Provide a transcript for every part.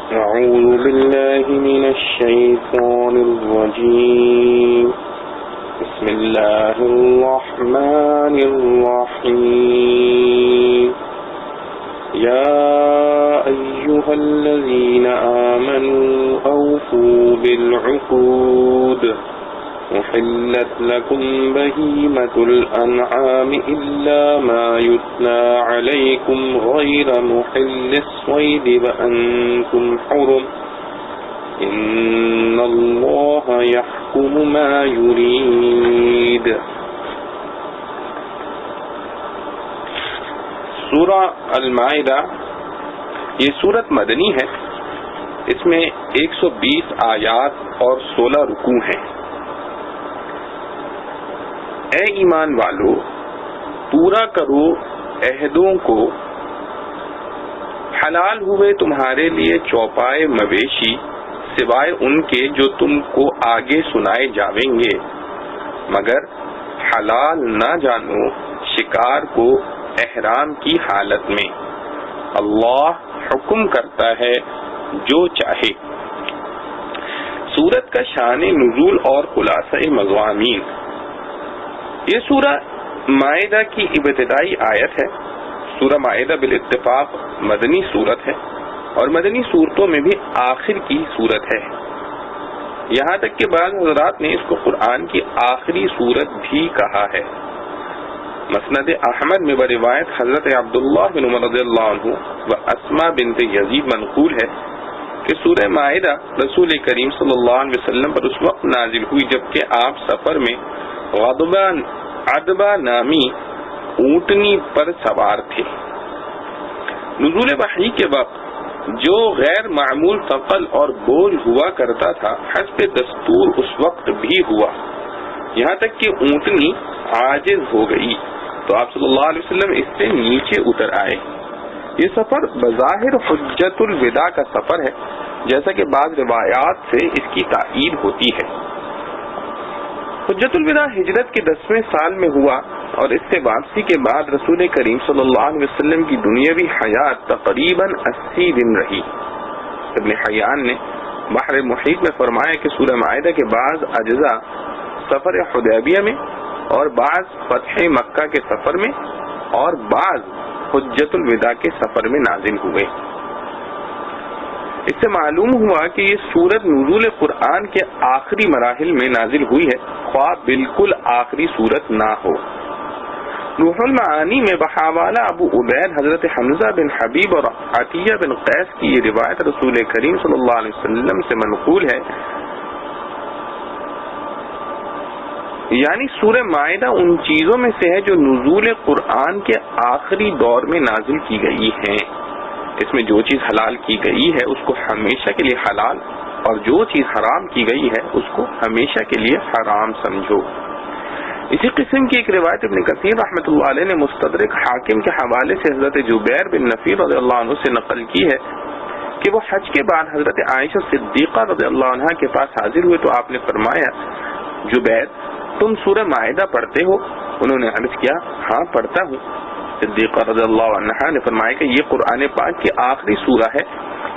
أعوذ بالله من الشيطان الرجيم بسم الله الرحمن الرحيم يا أيها الذين آمنوا أوفوا بالعقود أحلت لكم بهيمة الأنعام إلا ما يتلى عليكم غير محل الصيد وأنتم حرم إن الله يحكم ما يريد. سورہ المائدہ یہ سورت مدنی ہے. اس میں 120 آیات اور 16 رکوع ہیں. اے ایمان والو، پورا کرو عہدوں کو. حلال ہوئے تمہارے لیے چوپائے مویشی سوائے ان کے جو تم کو آگے سنائے جاویں گے، مگر حلال نہ جانو شکار کو احرام کی حالت میں. اللہ حکم کرتا ہے جو چاہے. سورت کا شان نزول اور خلاصہ مضامین. یہ سورہ مائدہ کی ابتدائی آیت ہے. سورہ مائدہ بالاتفاق مدنی سورت ہے اور مدنی صورتوں میں بھی آخر کی سورت ہے. یہاں تک کہ بعض حضرات نے اس کو قرآن کی آخری سورت بھی کہا ہے. مسند احمد میں بروایت حضرت عبداللہ بن عمر رضی اللہ عنہ و اسماء بنت یزید منقول ہے کہ سورہ مائدہ رسول کریم صلی اللہ علیہ وسلم پر اس وقت نازل ہوئی جبکہ آپ سفر میں عدبہ نامی اونٹنی پر سوار تھے. نزول وحی کے وقت جو غیر معمول ثقل اور بوجھ ہوا کرتا تھا حسب دستور اس وقت بھی ہوا، یہاں تک کہ اونٹنی عاجز ہو گئی تو آپ صلی اللہ علیہ وسلم اس سے نیچے اتر آئے. یہ سفر بظاہر حجت الوداع کا سفر ہے، جیسا کہ بعض روایات سے اس کی تائید ہوتی ہے. حجت الوداع ہجرت کے 10ویں سال میں ہوا اور اس سے واپسی کے بعد رسول کریم صلی اللہ علیہ وسلم کی دنیاوی حیات تقریباً 80 دن رہی. ابن حیان نے بحر محیط میں فرمایا کہ سورہ مائدہ کے بعض اجزاء سفر حدیبیہ میں اور بعض فتح مکہ کے سفر میں اور بعض حجت الوداع کے سفر میں نازل ہوئے. اس سے معلوم ہوا کہ یہ سورت نزول قرآن کے آخری مراحل میں نازل ہوئی ہے، خواہ بالکل آخری سورت نہ ہو. روح المعانی میں بحوالہ ابو عبید حضرت حمزہ بن حبیب اور عطیہ بن قیس کی یہ روایت رسول کریم صلی اللہ علیہ وسلم سے منقول ہے، یعنی سورہ مائدہ ان چیزوں میں سے ہے جو نزول قرآن کے آخری دور میں نازل کی گئی ہیں. اس میں جو چیز حلال کی گئی ہے اس کو ہمیشہ کے لیے حلال اور جو چیز حرام کی گئی ہے اس کو ہمیشہ کے لیے حرام سمجھو. اسی قسم کی ایک روایت ابن کثیر رحمۃ اللہ علیہ نے مستدرک حاکم کے حوالے سے حضرت جبیر بن نفیر رضی اللہ عنہ سے نقل کی ہے کہ وہ حج کے بعد حضرت عائشہ صدیقہ رضی اللہ عنہ کے پاس حاضر ہوئے تو آپ نے فرمایا، جبیر تم سورہ مائدہ پڑھتے ہو؟ انہوں نے عرض کیا ہاں پڑھتا ہوں. صدیقہ رضی اللہ عنہ نے فرمایا کہ یہ قرآن پاک کی آخری سورہ ہے،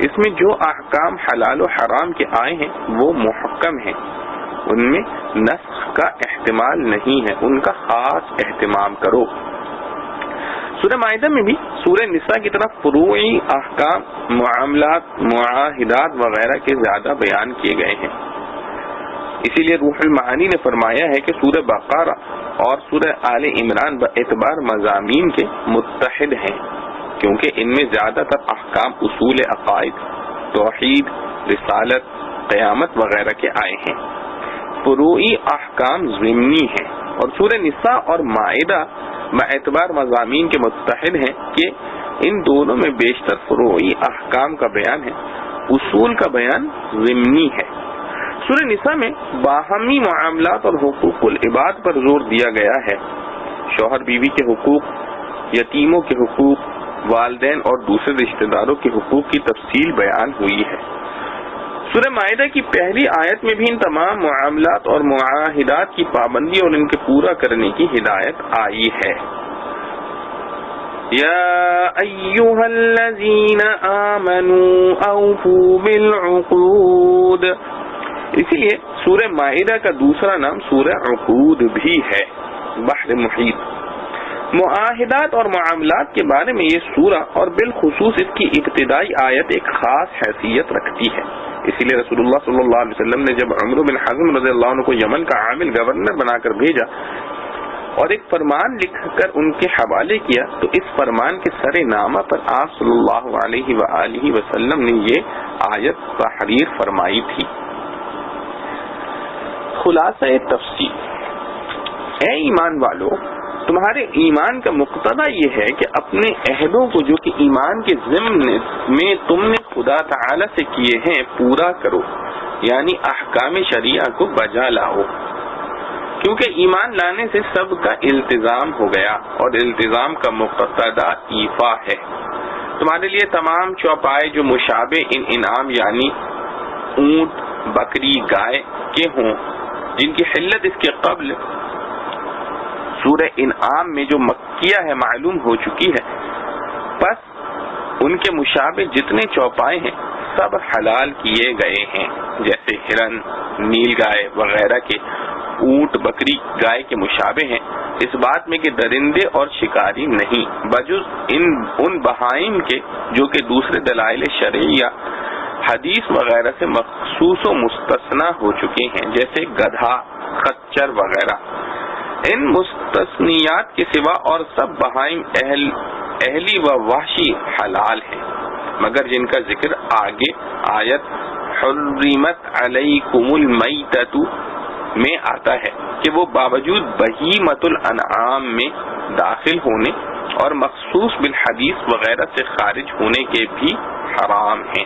اس میں جو احکام حلال و حرام کے آئے ہیں وہ محکم ہیں، ان میں نسخ کا احتمال نہیں ہے، ان کا خاص اہتمام کرو. سورہ مائدہ میں بھی سورہ نساء کی طرف فروعی احکام، معاملات، معاہدات وغیرہ کے زیادہ بیان کیے گئے ہیں. اسی لیے روح المعانی نے فرمایا ہے کہ سورہ بقرہ اور سورہ آل عمران باعتبار مضامین کے متحد ہیں، کیونکہ ان میں زیادہ تر احکام اصول عقائد، توحید، رسالت، قیامت وغیرہ کے آئے ہیں. فروعی احکام ضمنی ہیں اور سورہ نساء اور مائدہ باعتبار مضامین کے متحد ہیں کہ ان دونوں میں بیشتر فروعی احکام کا بیان ہے، اصول کا بیان ضمنی ہے. سورہ نساء میں باہمی معاملات اور حقوق العباد پر زور دیا گیا ہے. شوہر بیوی کے حقوق، یتیموں کے حقوق، والدین اور دوسرے رشتہ داروں کے حقوق کی تفصیل بیان ہوئی ہے. سورہ مائدہ کی پہلی آیت میں بھی ان تمام معاملات اور معاہدات کی پابندی اور ان کے پورا کرنے کی ہدایت آئی ہے. یا ایھا الذین آمنوا اوفوا بالعقود. اسی لیے سورہ مائدہ کا دوسرا نام سورہ عقود بھی ہے، بحر محیط. معاہدات اور معاملات کے بارے میں یہ سورہ اور بالخصوص اس کی ابتدائی آیت ایک خاص حیثیت رکھتی ہے. اسی لیے رسول اللہ صلی اللہ علیہ وسلم نے جب عمرو بن حزم رضی اللہ عنہ کو یمن کا عامل گورنر بنا کر بھیجا اور ایک فرمان لکھ کر ان کے حوالے کیا تو اس فرمان کے سر نامہ پر آپ صلی اللہ علیہ وآلہ وسلم نے یہ آیت تحریر فرمائی تھی. خلاصہ تفصیل: اے ایمان والو، تمہارے ایمان کا مقتضا یہ ہے کہ اپنے عہدوں کو جو کہ ایمان کے ضمن میں تم نے خدا تعالی سے کیے ہیں پورا کرو، یعنی احکام شریعہ کو بجا لاؤ، کیونکہ ایمان لانے سے سب کا التزام ہو گیا اور التزام کا مقتضا ایفا ہے. تمہارے لیے تمام چوپائے جو مشابہ ان انعام یعنی اونٹ، بکری، گائے کے ہوں، جن کی حلت اس کے قبل سورہ انعام میں جو مکیہ ہے معلوم ہو چکی ہے، پس ان کے مشابہ جتنے چوپائے ہیں سب حلال کیے گئے ہیں، جیسے ہرن، نیل گائے وغیرہ کے. اونٹ، بکری، گائے کے مشابہ ہیں اس بات میں کہ درندے اور شکاری نہیں، بجز ان بہائم کے جو کہ دوسرے دلائل شرعیہ حدیث وغیرہ سے مخصوص و مستثنا ہو چکے ہیں، جیسے گدھا، خچر وغیرہ. ان مستثنیات کے سوا اور سب بہائم اہلی و وحشی حلال ہیں، مگر جن کا ذکر آگے آیت حرمت علیکم المیتۃ میں آتا ہے کہ وہ باوجود بہیمۃ الانعام میں داخل ہونے اور مخصوص بالحدیث وغیرہ سے خارج ہونے کے بھی حرام ہیں،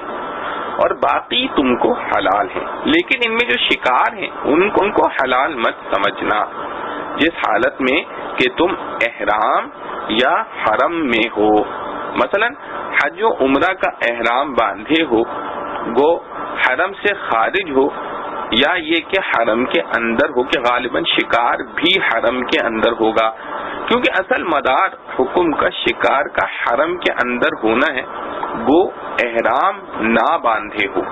اور باقی تم کو حلال ہیں. لیکن ان میں جو شکار ہیں ان کو حلال مت سمجھنا، جس حالت میں کہ تم احرام یا حرم میں ہو. مثلا حج و عمرہ کا احرام باندھے ہو، گو حرم سے خارج ہو، یا یہ کہ حرم کے اندر ہو، کہ غالباً شکار بھی حرم کے اندر ہوگا، کیونکہ اصل مدار حکم کا شکار کا حرم کے اندر ہونا ہے، گو احرام نہ باندھے ہو.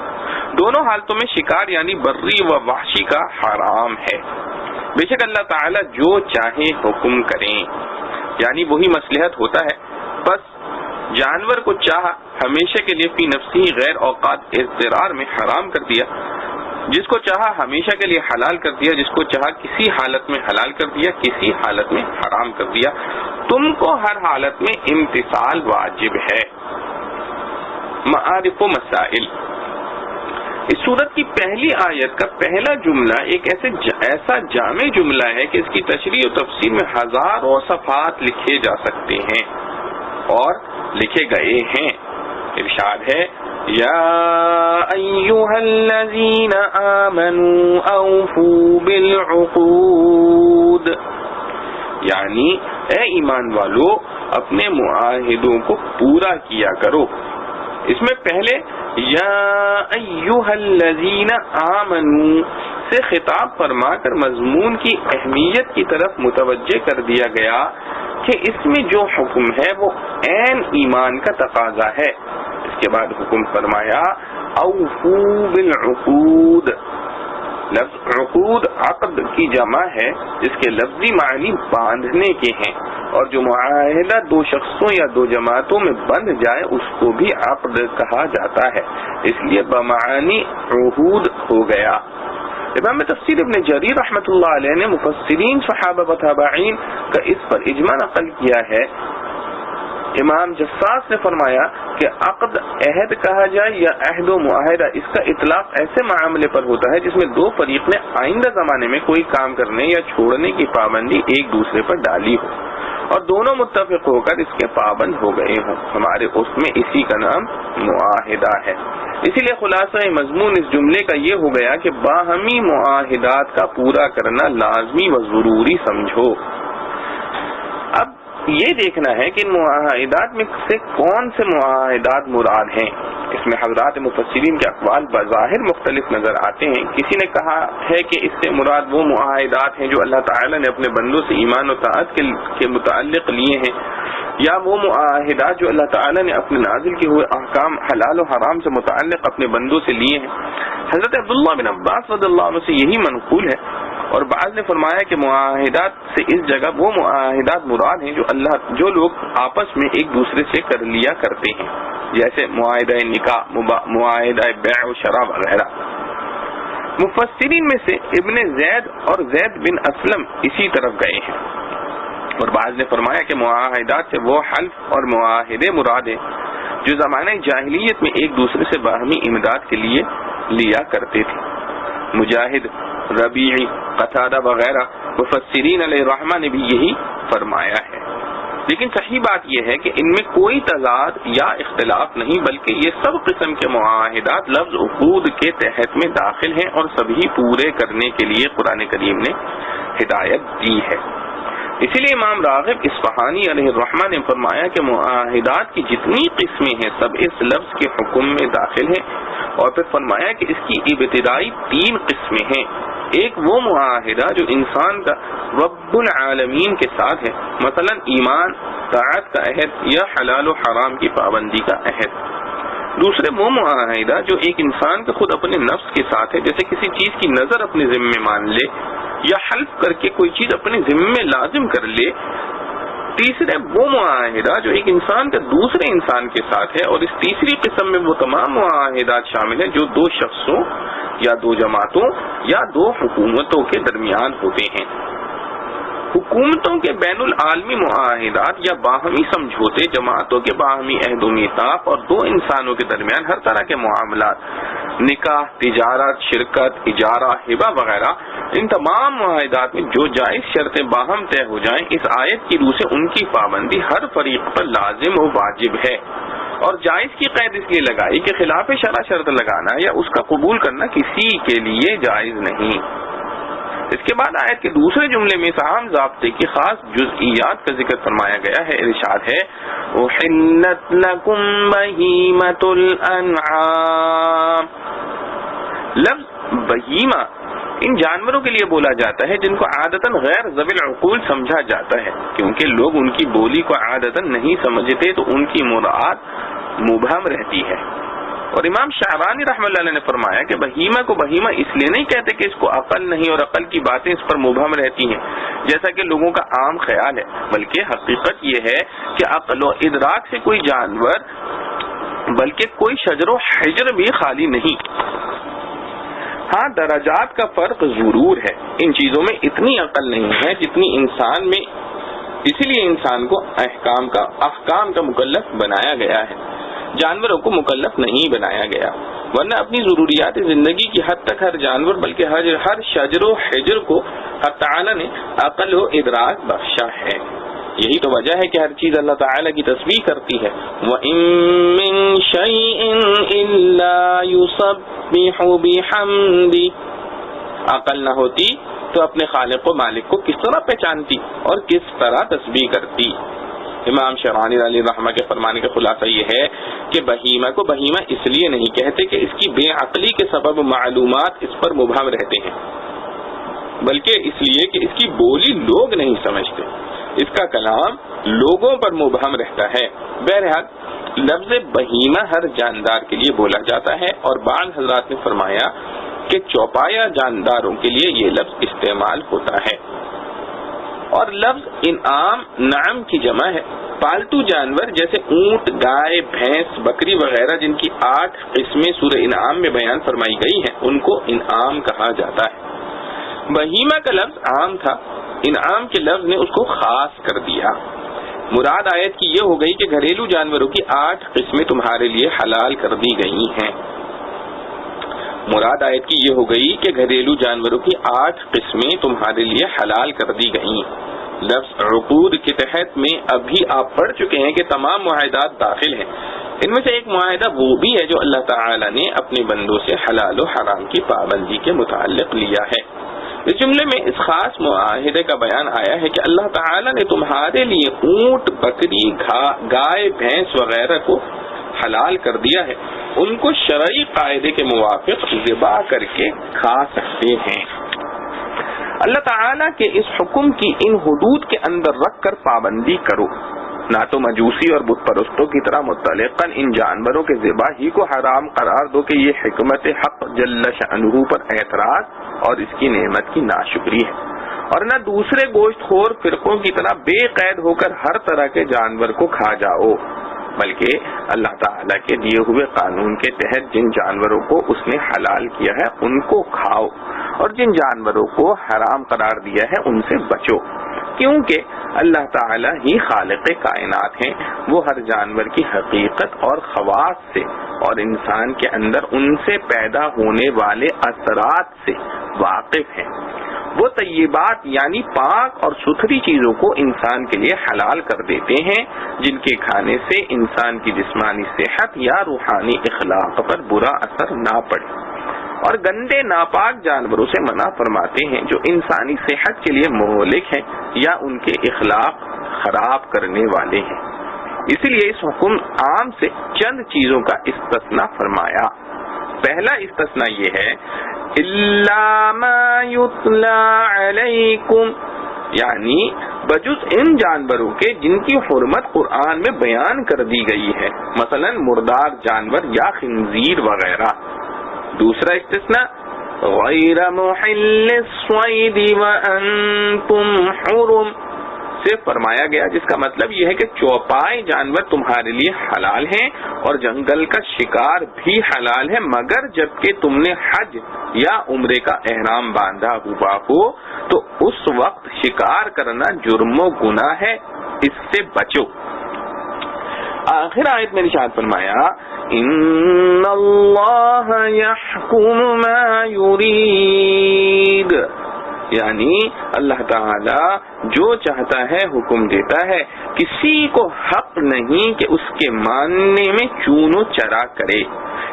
دونوں حالتوں میں شکار یعنی بری و وحشی کا حرام ہے. بے شک اللہ تعالی جو چاہے حکم کریں، یعنی وہی مصلحت ہوتا ہے. بس جانور کو چاہا ہمیشہ کے لیے فی نفسی غیر اوقات اضطرار میں حرام کر دیا، جس کو چاہا ہمیشہ کے لیے حلال کر دیا، جس کو چاہا کسی حالت میں حلال کر دیا، کسی حالت میں حرام کر دیا. تم کو ہر حالت میں امتثال واجب ہے. معارف و مسائل: اس سورت کی پہلی آیت کا پہلا جملہ ایک ایسا جامع جملہ ہے کہ اس کی تشریح و تفسیر میں ہزاروں صفحات لکھے جا سکتے ہیں اور لکھے گئے ہیں. ارشاد ہے یا ایھا الذین آمنوا اوفوا بالعقود، یعنی اے ایمان والو اپنے معاہدوں کو پورا کیا کرو. اس میں پہلے یا ایھا الذین آمنوا سے خطاب فرما کر مضمون کی اہمیت کی طرف متوجہ کر دیا گیا کہ اس میں جو حکم ہے وہ عین ایمان کا تقاضا ہے. اس کے بعد حکم فرمایا اوفوا بالعقود. لفظ عقود عقد کی جمع ہے جس کے لفظی معنی باندھنے کے ہیں، اور جو معاہدہ دو شخصوں یا دو جماعتوں میں بندھ جائے اس کو بھی عقد کہا جاتا ہے، اس لیے بمعانی عہود ہو گیا. امام تفسیر ابن جریر رحمۃ اللہ علیہ نے مفسرین صحابہ و تابعین کا اس پر اجماع نقل کیا ہے. امام جساس نے فرمایا کہ عقد عہد کہا جائے یا عہد و معاہدہ، اس کا اطلاق ایسے معاملے پر ہوتا ہے جس میں دو فریق نے آئندہ زمانے میں کوئی کام کرنے یا چھوڑنے کی پابندی ایک دوسرے پر ڈالی ہو اور دونوں متفق ہو کر اس کے پابند ہو گئے ہوں. ہمارے اس میں اسی کا نام معاہدہ ہے. اسی لیے خلاصہ مضمون اس جملے کا یہ ہو گیا کہ باہمی معاہدات کا پورا کرنا لازمی و ضروری سمجھو. اب یہ دیکھنا ہے کہ ان معاہدات میں سے کون سے معاہدات مراد ہیں. اس میں حضرات مفسرین کے اقوال بظاہر مختلف نظر آتے ہیں. کسی نے کہا ہے کہ اس سے مراد وہ معاہدات ہیں جو اللہ تعالی نے اپنے بندوں سے ایمان و طاعت کے متعلق لیے ہیں، یا وہ معاہدات جو اللہ تعالیٰ نے اپنے نازل کیے ہوئے احکام حلال و حرام سے متعلق اپنے بندوں سے لیے ہیں. حضرت عبداللہ بن عباس رضی اللہ عنہ سے یہی منقول ہے، اور بعض نے فرمایا کہ معاہدات سے اس جگہ وہ معاہدات مراد ہیں جو لوگ آپس میں ایک دوسرے سے کر لیا کرتے ہیں، جیسے معاہدہ نکاح، معاہدہ بیع و شراء وغیرہ. مفسرین میں سے ابن زید اور زید بن اسلم اسی طرف گئے ہیں، اور بعض نے فرمایا کہ معاہدات سے وہ حلف اور معاہدے مراد ہیں جو زمانہ جاہلیت میں ایک دوسرے سے باہمی امداد کے لیے لیا کرتے تھے. مجاہد، ربیعی، قتادہ وغیرہ مفسرین علیہ الرحمہ نے بھی یہی فرمایا ہے. لیکن صحیح بات یہ ہے کہ ان میں کوئی تضاد یا اختلاف نہیں، بلکہ یہ سب قسم کے معاہدات لفظ عقود کے تحت میں داخل ہیں اور سبھی پورے کرنے کے لیے قرآن کریم نے ہدایت دی ہے. اسی لیے امام راغب اصفہانی علیہ الرحمہ نے فرمایا کہ معاہدات کی جتنی قسمیں ہیں سب اس لفظ کے حکم میں داخل ہیں، اور پھر فرمایا کہ اس کی ابتدائی 3 قسمیں ہیں. ایک وہ معاہدہ جو انسان کا رب العالمین کے ساتھ ہے، مثلا ایمان، طاعت کا عہد یا حلال و حرام کی پابندی کا عہد. دوسرے وہ معاہدہ جو ایک انسان کا خود اپنے نفس کے ساتھ ہے، جیسے کسی چیز کی نظر اپنے ذمے مان لے یا حلف کر کے کوئی چیز اپنے ذمے لازم کر لے. تیسرے وہ معاہدہ جو ایک انسان کا دوسرے انسان کے ساتھ ہے، اور اس تیسری قسم میں وہ تمام معاہدات شامل ہیں جو 2 شخصوں یا 2 جماعتوں یا 2 حکومتوں کے درمیان ہوتے ہیں. حکومتوں کے بین العالمی معاہدات یا باہمی سمجھوتے، جماعتوں کے باہمی عہد و میثاق، اور 2 انسانوں کے درمیان ہر طرح کے معاملات، نکاح، تجارت، شرکت، اجارہ، ہبہ وغیرہ، ان تمام معاہدات میں جو جائز شرطیں باہم طے ہو جائیں، اس آیت کی روح سے ان کی پابندی ہر فریق پر لازم و واجب ہے. اور جائز کی قید اس لیے لگائی کہ خلاف شرع شرط لگانا یا اس کا قبول کرنا کسی کے لیے جائز نہیں. اس کے بعد آیت کے دوسرے جملے میں اس عام ضابطے کی خاص جزئیات کا ذکر فرمایا گیا ہے. ارشاد ہے احلت لکم بہیمۃ الانعام. لفظ بہیمہ ان جانوروں کے لیے بولا جاتا ہے جن کو عادتاً غیر ذوی العقول سمجھا جاتا ہے، کیونکہ لوگ ان کی بولی کو عادتاً نہیں سمجھتے تو ان کی مراد مبہم رہتی ہے. اور امام شعرانی رحمۃ اللہ علیہ نے فرمایا کہ بہیمہ کو بہیمہ اس لیے نہیں کہتے کہ اس کو عقل نہیں اور عقل کی باتیں اس پر مبہم رہتی ہیں جیسا کہ لوگوں کا عام خیال ہے، بلکہ حقیقت یہ ہے کہ عقل و ادراک سے کوئی جانور بلکہ کوئی شجر و حجر بھی خالی نہیں. ہاں درجات کا فرق ضرور ہے، ان چیزوں میں اتنی عقل نہیں ہے جتنی انسان میں، اسی لیے انسان کو احکام کا مکلف بنایا گیا ہے، جانوروں کو مکلف نہیں بنایا گیا، ورنہ اپنی ضروریات زندگی کی حد تک ہر جانور بلکہ ہر شجر و حجر کو حق تعالی نے عقل و ادراک بخشا ہے. یہی تو وجہ ہے کہ ہر چیز اللہ تعالی کی تسبیح کرتی ہے. وَإِن مِّن شَيْءٍ إِلَّا يُسَبِّحُ بِحَمْدِهِ. عقل نہ ہوتی تو اپنے خالق و مالک کو کس طرح پہچانتی اور کس طرح تسبیح کرتی. امام شعرانی علیہ الرحمہ کے فرمانے کا خلاصہ یہ ہے کہ بہیمہ کو بہیمہ اس لیے نہیں کہتے کہ اس کی بے عقلی کے سبب معلومات اس پر مبہم رہتے ہیں، بلکہ اس لیے کہ اس کی بولی لوگ نہیں سمجھتے، اس کا کلام لوگوں پر مبہم رہتا ہے. بہرحال لفظ بہیمہ ہر جاندار کے لیے بولا جاتا ہے، اور بعض حضرات نے فرمایا کہ چوپایا جانداروں کے لیے یہ لفظ استعمال ہوتا ہے. اور لفظ انعام نعم کی جمع ہے. پالتو جانور جیسے اونٹ، گائے، بھینس، بکری وغیرہ جن کی 8 قسمیں سورہ انعام میں بیان فرمائی گئی ہیں ان کو انعام کہا جاتا ہے. بہیمہ کا لفظ عام تھا، انعام کے لفظ نے اس کو خاص کر دیا. مراد آیت کی یہ ہو گئی کہ گھریلو جانوروں کی 8 قسمیں تمہارے لیے حلال کر دی گئی ہیں. مراد آیت کی یہ ہو گئی کہ گھریلو جانوروں کی 8 قسمیں تمہارے لیے حلال کر دی گئیں. لفظ عقود کے تحت میں ابھی آپ پڑھ چکے ہیں کہ تمام معاہدات داخل ہیں. ان میں سے ایک معاہدہ وہ بھی ہے جو اللہ تعالی نے اپنے بندوں سے حلال و حرام کی پابندی کے متعلق لیا ہے. اس جملے میں اس خاص معاہدے کا بیان آیا ہے کہ اللہ تعالی نے تمہارے لیے اونٹ، بکری، گائے، بھینس وغیرہ کو حلال کر دیا ہے. ان کو شرعی قاعدے کے موافق ذبح کر کے کھا سکتے ہیں. اللہ تعالیٰ کے اس حکم کی ان حدود کے اندر رکھ کر پابندی کرو. نہ تو مجوسی اور بت پرستوں کی طرح مطلقاً ان جانوروں کے ذبح ہی کو حرام قرار دو کہ یہ حکمت حق جل شأنہ پر اعتراض اور اس کی نعمت کی ناشکری ہے، اور نہ دوسرے گوشت خور فرقوں کی طرح بے قید ہو کر ہر طرح کے جانور کو کھا جاؤ، بلکہ اللہ تعالیٰ کے دیے ہوئے قانون کے تحت جن جانوروں کو اس نے حلال کیا ہے ان کو کھاؤ، اور جن جانوروں کو حرام قرار دیا ہے ان سے بچو، کیونکہ اللہ تعالیٰ ہی خالق کائنات ہیں، وہ ہر جانور کی حقیقت اور خواص سے اور انسان کے اندر ان سے پیدا ہونے والے اثرات سے واقف ہیں۔ وہ طیبات یعنی پاک اور ستھری چیزوں کو انسان کے لیے حلال کر دیتے ہیں جن کے کھانے سے انسان کی جسمانی صحت یا روحانی اخلاق پر برا اثر نہ پڑے، اور گندے ناپاک جانوروں سے منع فرماتے ہیں جو انسانی صحت کے لیے مہلک ہیں یا ان کے اخلاق خراب کرنے والے ہیں۔ اسی لیے اس حکم عام سے چند چیزوں کا استثناء فرمایا۔ پہلا استثناء یہ ہے الا ما یتلی علیکم، یعنی بجز ان جانوروں کے جن کی حرمت قرآن میں بیان کر دی گئی ہے، مثلا مردار جانور یا خنزیر وغیرہ۔ دوسرا استثناء غیر محل الصید وانتم حرم سے فرمایا گیا، جس کا مطلب یہ ہے کہ چوپائے جانور تمہارے لیے حلال ہیں اور جنگل کا شکار بھی حلال ہے، مگر جبکہ تم نے حج یا عمرے کا احرام باندھا ہوا ہو تو اس وقت شکار کرنا جرم و گناہ ہے، اس سے بچو۔ آخر آیت میں ارشاد فرمایا ان اللہ یحکم ما یرید، یعنی اللہ تعالی جو چاہتا ہے حکم دیتا ہے، کسی کو حق نہیں کہ اس کے ماننے میں چون و چرا کرے۔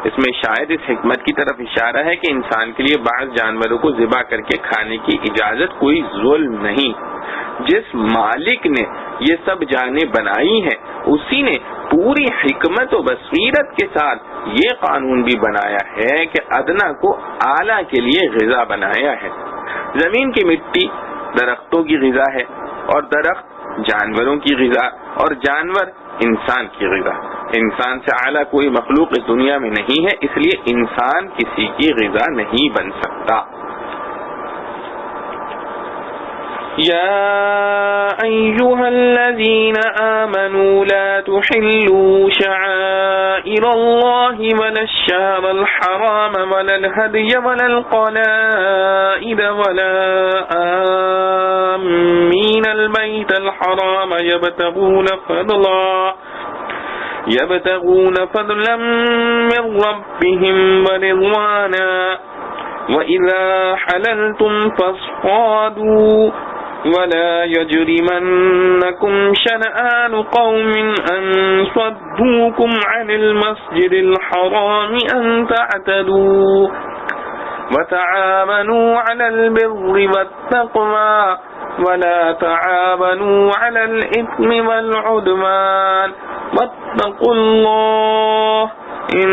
اس میں شاید اس حکمت کی طرف اشارہ ہے کہ انسان کے لیے بعض جانوروں کو ذبح کر کے کھانے کی اجازت کوئی ظلم نہیں۔ جس مالک نے یہ سب جانیں بنائی ہیں اسی نے پوری حکمت و بصیرت کے ساتھ یہ قانون بھی بنایا ہے کہ ادنا کو اعلیٰ کے لیے غذا بنایا ہے۔ زمین کی مٹی درختوں کی غذا ہے، اور درخت جانوروں کی غذا، اور جانور انسان کی غذا۔ انسان سے اعلیٰ کوئی مخلوق اس دنیا میں نہیں ہے، اس لیے انسان کسی کی غذا نہیں بن سکتا۔ یا ایھا الذین آمنوا لا تحلوا شعائر اللہ ولا الشہر الحرام ولا الہدی ولا القلائد ولا آمین البیت الحرام يبتغون فضلا من ربهم ورضوانا وإذا حللتم فاصطادوا ولا يجرمنكم شنآن قوم أن صدوكم عن المسجد الحرام أن تعتدوا وتعاونوا على البر والتقوى ولا تعاونوا على الإثم والعدوان واتقوا الله ان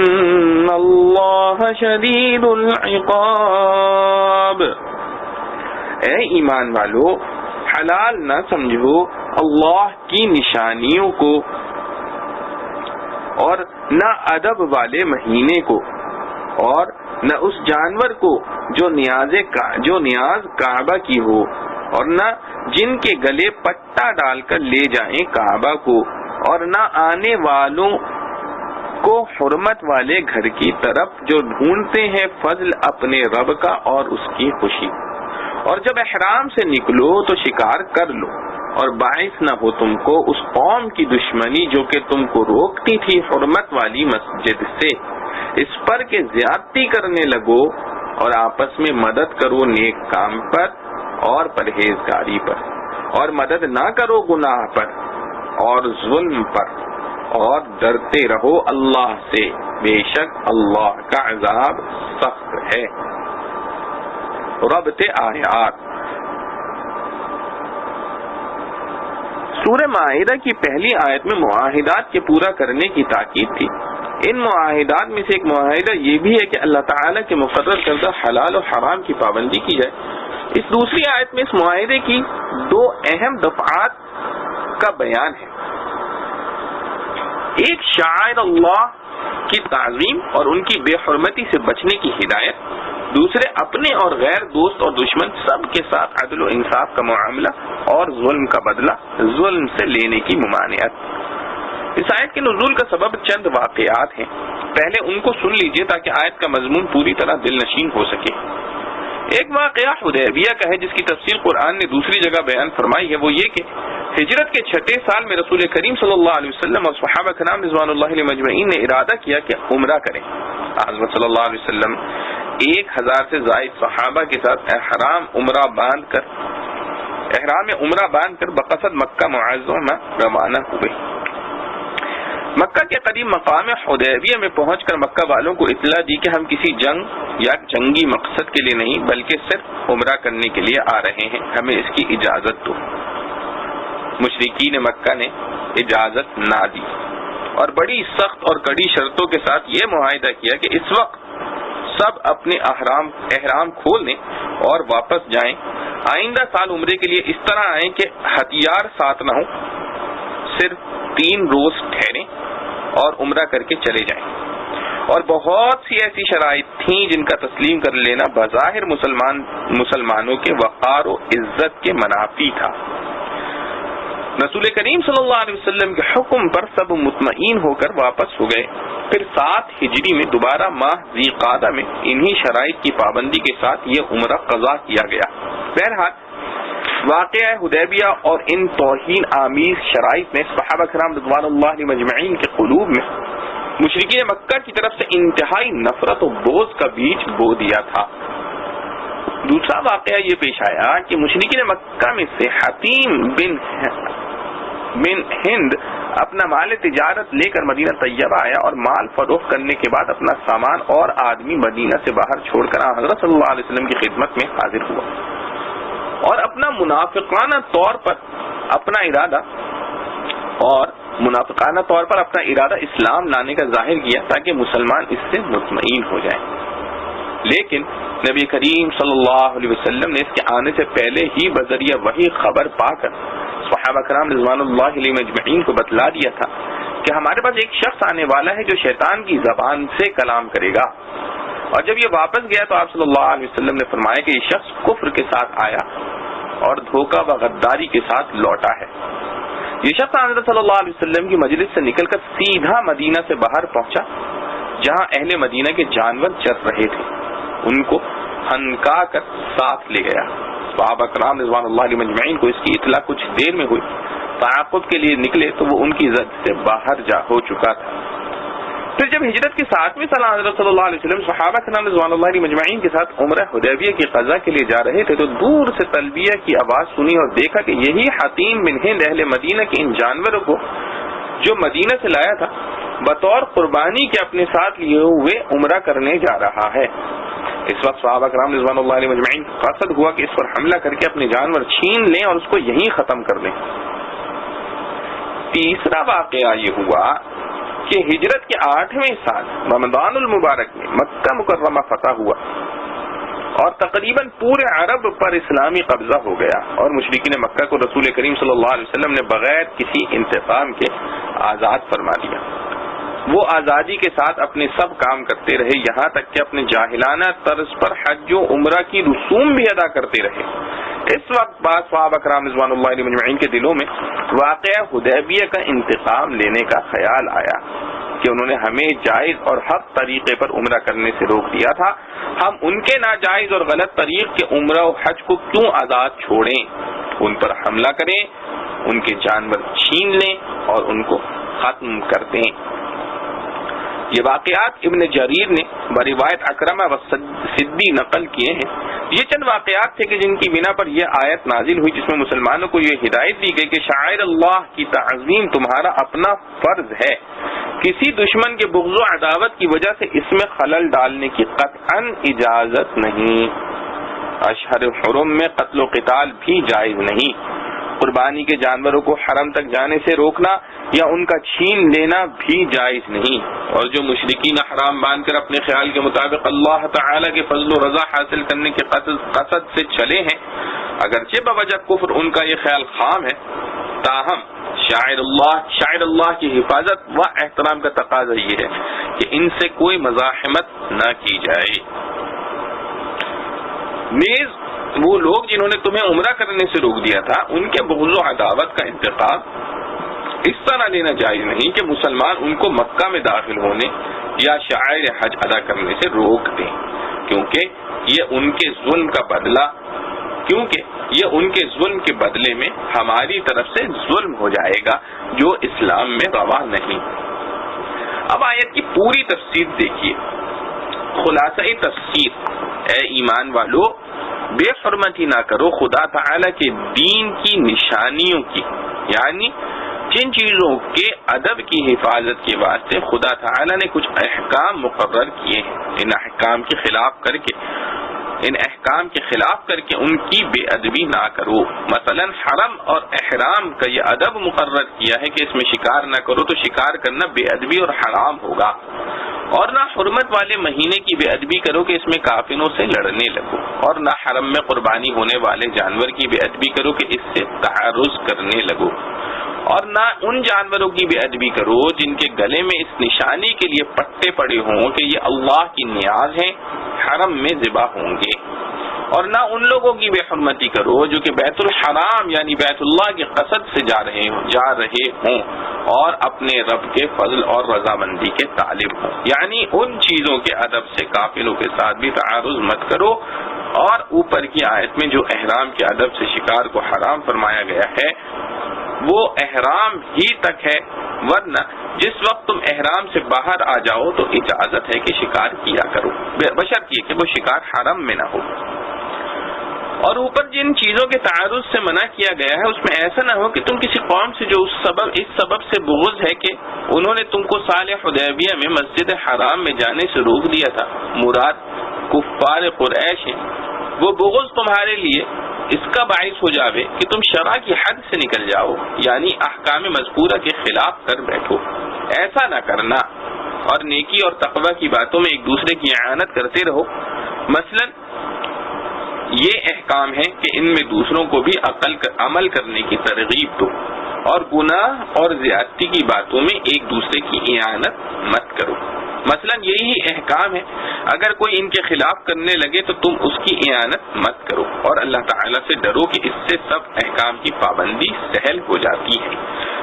اللہ شدید العقاب۔ اے ایمان والو، حلال نہ سمجھو اللہ کی نشانیوں کو اور نہ ادب والے مہینے کو، اور نہ اس جانور کو جو نیاز کعبہ کی ہو، اور نہ جن کے گلے پٹا ڈال کر لے جائیں کعبہ کو، اور نہ آنے والوں کو حرمت والے گھر کی طرف جو ڈھونڈتے ہیں فضل اپنے رب کا اور اس کی خوشی۔ اور جب احرام سے نکلو تو شکار کر لو، اور باعث نہ ہو تم کو اس قوم کی دشمنی جو کہ تم کو روکتی تھی حرمت والی مسجد سے، اس پر کہ زیادتی کرنے لگو، اور آپس میں مدد کرو نیک کام پر اور پرہیزگاری پر، اور مدد نہ کرو گناہ پر اور ظلم پر، اور ڈرتے رہو اللہ سے، بے شک اللہ کا عذاب سخت ہے۔ ربط آیات۔ سورہ مائدہ کی پہلی آیت میں معاہدات کے پورا کرنے کی تاکید تھی۔ ان معاہدات میں سے ایک معاہدہ یہ بھی ہے کہ اللہ تعالیٰ کے مقرر کردہ حلال و حرام کی پابندی کی جائے۔ اس دوسری آیت میں اس معاہدے کی دو اہم دفعات کا بیان ہے۔ ایک شاعر اللہ کی تعظیم اور ان کی بے حرمتی سے بچنے کی ہدایت، دوسرے اپنے اور غیر دوست اور دشمن سب کے ساتھ عدل و انصاف کا معاملہ اور ظلم کا بدلہ ظلم سے لینے کی ممانعت۔ اس آیت کے نزول کا سبب چند واقعات ہیں، پہلے ان کو سن لیجئے تاکہ آیت کا مضمون پوری طرح دل نشین ہو سکے۔ ایک واقعہ حدیبیہ کا ہے جس کی تفصیل قرآن نے دوسری جگہ بیان فرمائی ہے، وہ یہ کہ ہجرت کے 6 سال میں رسول کریم صلی اللہ علیہ وسلم اور صحابہ کرام رضوان اللہ علیہ مجمعین نے ارادہ کیا کہ عمرہ کریں۔ حضرت صلی اللہ علیہ وسلم 1000 سے زائد صحابہ کے ساتھ احرام عمرہ باندھ کر بقصد مکہ معظمہ روانہ ہوئے۔ مکہ کے قریب مقام حدیبیہ میں پہنچ کر مکہ والوں کو اطلاع دی کہ ہم کسی جنگ یا جنگی مقصد کے لیے نہیں بلکہ صرف عمرہ کرنے کے لیے آ رہے ہیں، ہمیں اس کی اجازت دو۔ مشرکین مکہ نے اجازت نہ دی اور بڑی سخت اور کڑی شرطوں کے ساتھ یہ معاہدہ کیا کہ اس وقت سب اپنے احرام کھول لیں اور واپس جائیں، آئندہ سال عمرے کے لیے اس طرح آئیں کہ ہتھیار ساتھ نہ ہوں، صرف 3 روز ٹھہریں اور عمرہ کر کے چلے جائیں۔ اور بہت سی ایسی شرائط تھیں جن کا تسلیم کر لینا بظاہر مسلمانوں کے وقار و عزت کے منافی تھا۔ رسول کریم صلی اللہ علیہ وسلم کے حکم پر سب مطمئن ہو کر واپس ہو گئے۔ پھر 7 ہجری میں دوبارہ ماہ ذی قعدہ میں انہی شرائط کی پابندی کے ساتھ یہ عمرہ قضا کیا گیا۔ بہرحال واقعہ حدیبیہ اور ان توہین آمیز شرائط نے صحابہ کرام رضوان اللہ علیہ مجمعین کے قلوب میں مشرکین مکہ کی طرف سے انتہائی نفرت و بغض کا بیج بو دیا تھا۔ دوسرا واقعہ یہ پیش آیا کہ مشرکین مکہ میں سے حتیم بن ہند اپنا مال تجارت لے کر مدینہ طیبہ آیا اور مال فروخت کرنے کے بعد اپنا سامان اور آدمی مدینہ سے باہر چھوڑ کر حضرت صلی اللہ علیہ وسلم کی خدمت میں حاضر ہوا اور اپنا منافقانہ طور پر اپنا ارادہ اسلام لانے کا ظاہر کیا تاکہ مسلمان اس سے مطمئن ہو جائیں۔ لیکن نبی کریم صلی اللہ علیہ وسلم نے اس کے آنے سے پہلے ہی بذریعہ وحی خبر پا کر صحابہ کرام رضوان اللہ علیہ مجمعین کو بتلا دیا تھا کہ ہمارے پاس ایک شخص آنے والا ہے جو شیطان کی زبان سے کلام کرے گا۔ اور جب یہ واپس گیا تو آپ صلی اللہ علیہ وسلم نے فرمایا کہ یہ شخص کفر کے ساتھ آیا اور دھوکہ و غداری کے ساتھ لوٹا ہے۔ یہ شخص حضرت صلی اللہ علیہ وسلم کی مجلس سے نکل کر سیدھا مدینہ سے باہر پہنچا جہاں اہل مدینہ کے جانور چر رہے تھے، ان کو ہنکا کر ساتھ لے گیا۔ صحابہ کرام رضوان اللہ علیہ مجمعین کو اس کی اطلاع کچھ دیر میں ہوئی، تعاقب کے لیے نکلے تو وہ ان کی زد سے باہر ہو چکا تھا۔ پھر جب ہجرت کے 7ویں سال حضرت صلی اللہ علیہ وسلم صحابہ کرام رضوان اللہ علیہ مجمعین کے ساتھ عمرہ حدیبیہ کی قضا کے لیے جا رہے تھے تو دور سے تلبیہ کی آواز سنی اور دیکھا کہ یہی حتیم بن ہند اہل مدینہ کے ان جانوروں کو جو مدینہ سے لایا تھا بطور قربانی کے اپنے ساتھ لیے ہوئے عمرہ کرنے جا رہا ہے۔ اس وقت صحابہ کرام رضوان اللہ علیہ مجمعین کو قصد ہوا کہ اس پر حملہ کر کے اپنے جانور چھین لیں اور اس کو یہیں ختم کر دیں۔ تیسرا واقعہ یہ ہوا کہ ہجرت کے 8ویں سال رمضان المبارک میں مکہ مکرمہ فتح ہوا اور تقریباً پورے عرب پر اسلامی قبضہ ہو گیا اور مشرکین مکہ کو رسول کریم صلی اللہ علیہ وسلم نے بغیر کسی انتقام کے آزاد فرما دیا۔ وہ آزادی کے ساتھ اپنے سب کام کرتے رہے، یہاں تک کہ اپنے جاہلانہ طرز پر حج و عمرہ کی رسوم بھی ادا کرتے رہے۔ اس وقت بعد صحابہ کرام رضوان اللہ علیہ مجمعین کے دلوں میں واقعہ حدیبیہ کا انتقام لینے کا خیال آیا کہ انہوں نے ہمیں جائز اور حق طریقے پر عمرہ کرنے سے روک دیا تھا، ہم ان کے ناجائز اور غلط طریق کے عمرہ و حج کو کیوں آزاد چھوڑیں، ان پر حملہ کریں، ان کے جانور چھین لیں اور ان کو ختم کر دیں۔ یہ واقعات ابن جریر نے بروایت اکرمہ و صدی نقل کیے ہیں۔ یہ چند واقعات تھے کہ جن کی بنا پر یہ آیت نازل ہوئی جس میں مسلمانوں کو یہ ہدایت دی گئی کہ شاعر اللہ کی تعظیم تمہارا اپنا فرض ہے، کسی دشمن کے بغض و عداوت کی وجہ سے اس میں خلل ڈالنے کی قطعاً اجازت نہیں۔ اشہر حرم میں قتل و قتال بھی جائز نہیں، قربانی کے جانوروں کو حرم تک جانے سے روکنا یا ان کا چھین لینا بھی جائز نہیں، اور جو مشرکین حرام باندھ کر اپنے خیال کے مطابق اللہ تعالی کے فضل و رضا حاصل کرنے کے قصد سے چلے ہیں، اگرچہ بوجہ کفر ان کا یہ خیال خام ہے، تاہم شاعر اللہ کی حفاظت و احترام کا تقاضا یہ ہے کہ ان سے کوئی مزاحمت نہ کی جائے. نیز وہ لوگ جنہوں نے تمہیں عمرہ کرنے سے روک دیا تھا ان کے بغض و عداوت کا انتقام اس طرح لینا جائز نہیں کہ مسلمان ان کو مکہ میں داخل ہونے یا شعائر حج ادا کرنے سے روک دیں، کیونکہ یہ ان کے ظلم کے بدلے میں ہماری طرف سے ظلم ہو جائے گا جو اسلام میں روا نہیں. اب آیت کی پوری تفسیر دیکھیے. خلاصہ تفسیر: اے ایمان والو، بے حرمتی نہ کرو خدا تعالی کے دین کی نشانیوں کی، یعنی جن چیزوں کے ادب کی حفاظت کے واسطے خدا تعالی نے کچھ احکام مقرر کیے ہیں، ان احکام کے خلاف کر کے ان کی بے ادبی نہ کرو. مثلا حرم اور احرام کا یہ ادب مقرر کیا ہے کہ اس میں شکار نہ کرو، تو شکار کرنا بے ادبی اور حرام ہوگا. اور نہ حرمت والے مہینے کی بے ادبی کرو کہ اس میں کافروں سے لڑنے لگو، اور نہ حرم میں قربانی ہونے والے جانور کی بے ادبی کرو کہ اس سے تعرض کرنے لگو، اور نہ ان جانوروں کی بے ادبی کرو جن کے گلے میں اس نشانی کے لیے پٹے پڑے ہوں کہ یہ اللہ کی نیاز ہیں، حرم میں ذبح ہوں گے. اور نہ ان لوگوں کی بے حرمتی کرو جو کہ بیت الحرام یعنی بیت اللہ کے قصد سے جا رہے ہوں اور اپنے رب کے فضل اور رضامندی کے طالب ہوں. یعنی ان چیزوں کے ادب سے کافروں کے ساتھ بھی تعارض مت کرو. اور اوپر کی آیت میں جو احرام کے ادب سے شکار کو حرام فرمایا گیا ہے وہ احرام ہی تک ہے، ورنہ جس وقت تم احرام سے باہر آ جاؤ تو اجازت ہے کہ شکار کیا کرو، بشرط یہ کہ وہ شکار حرم میں نہ ہو. اور اوپر جن چیزوں کے تعارض سے منع کیا گیا ہے اس میں ایسا نہ ہو کہ تم کسی قوم سے جو اس سبب سے بغض ہے کہ انہوں نے تم کو صالح حدیبیہ میں مسجد حرام میں جانے سے روک دیا تھا، مراد کفار قریش ہیں، وہ بغض تمہارے لیے اس کا باعث ہو جاوے کہ تم شرع کی حد سے نکل جاؤ، یعنی احکام مذکورہ کے خلاف کر بیٹھو. ایسا نہ کرنا اور نیکی اور تقوی کی باتوں میں ایک دوسرے کی اعانت کرتے رہو. مثلا یہ احکام ہے کہ ان میں دوسروں کو بھی عمل کرنے کی ترغیب دو، اور گناہ اور زیادتی کی باتوں میں ایک دوسرے کی اعانت مت کرو. مثلا یہی احکام ہے اگر کوئی ان کے خلاف کرنے لگے تو تم اس کی اعانت مت کرو، اور اللہ تعالیٰ سے ڈرو کہ اس سے سب احکام کی پابندی سہل ہو جاتی ہے.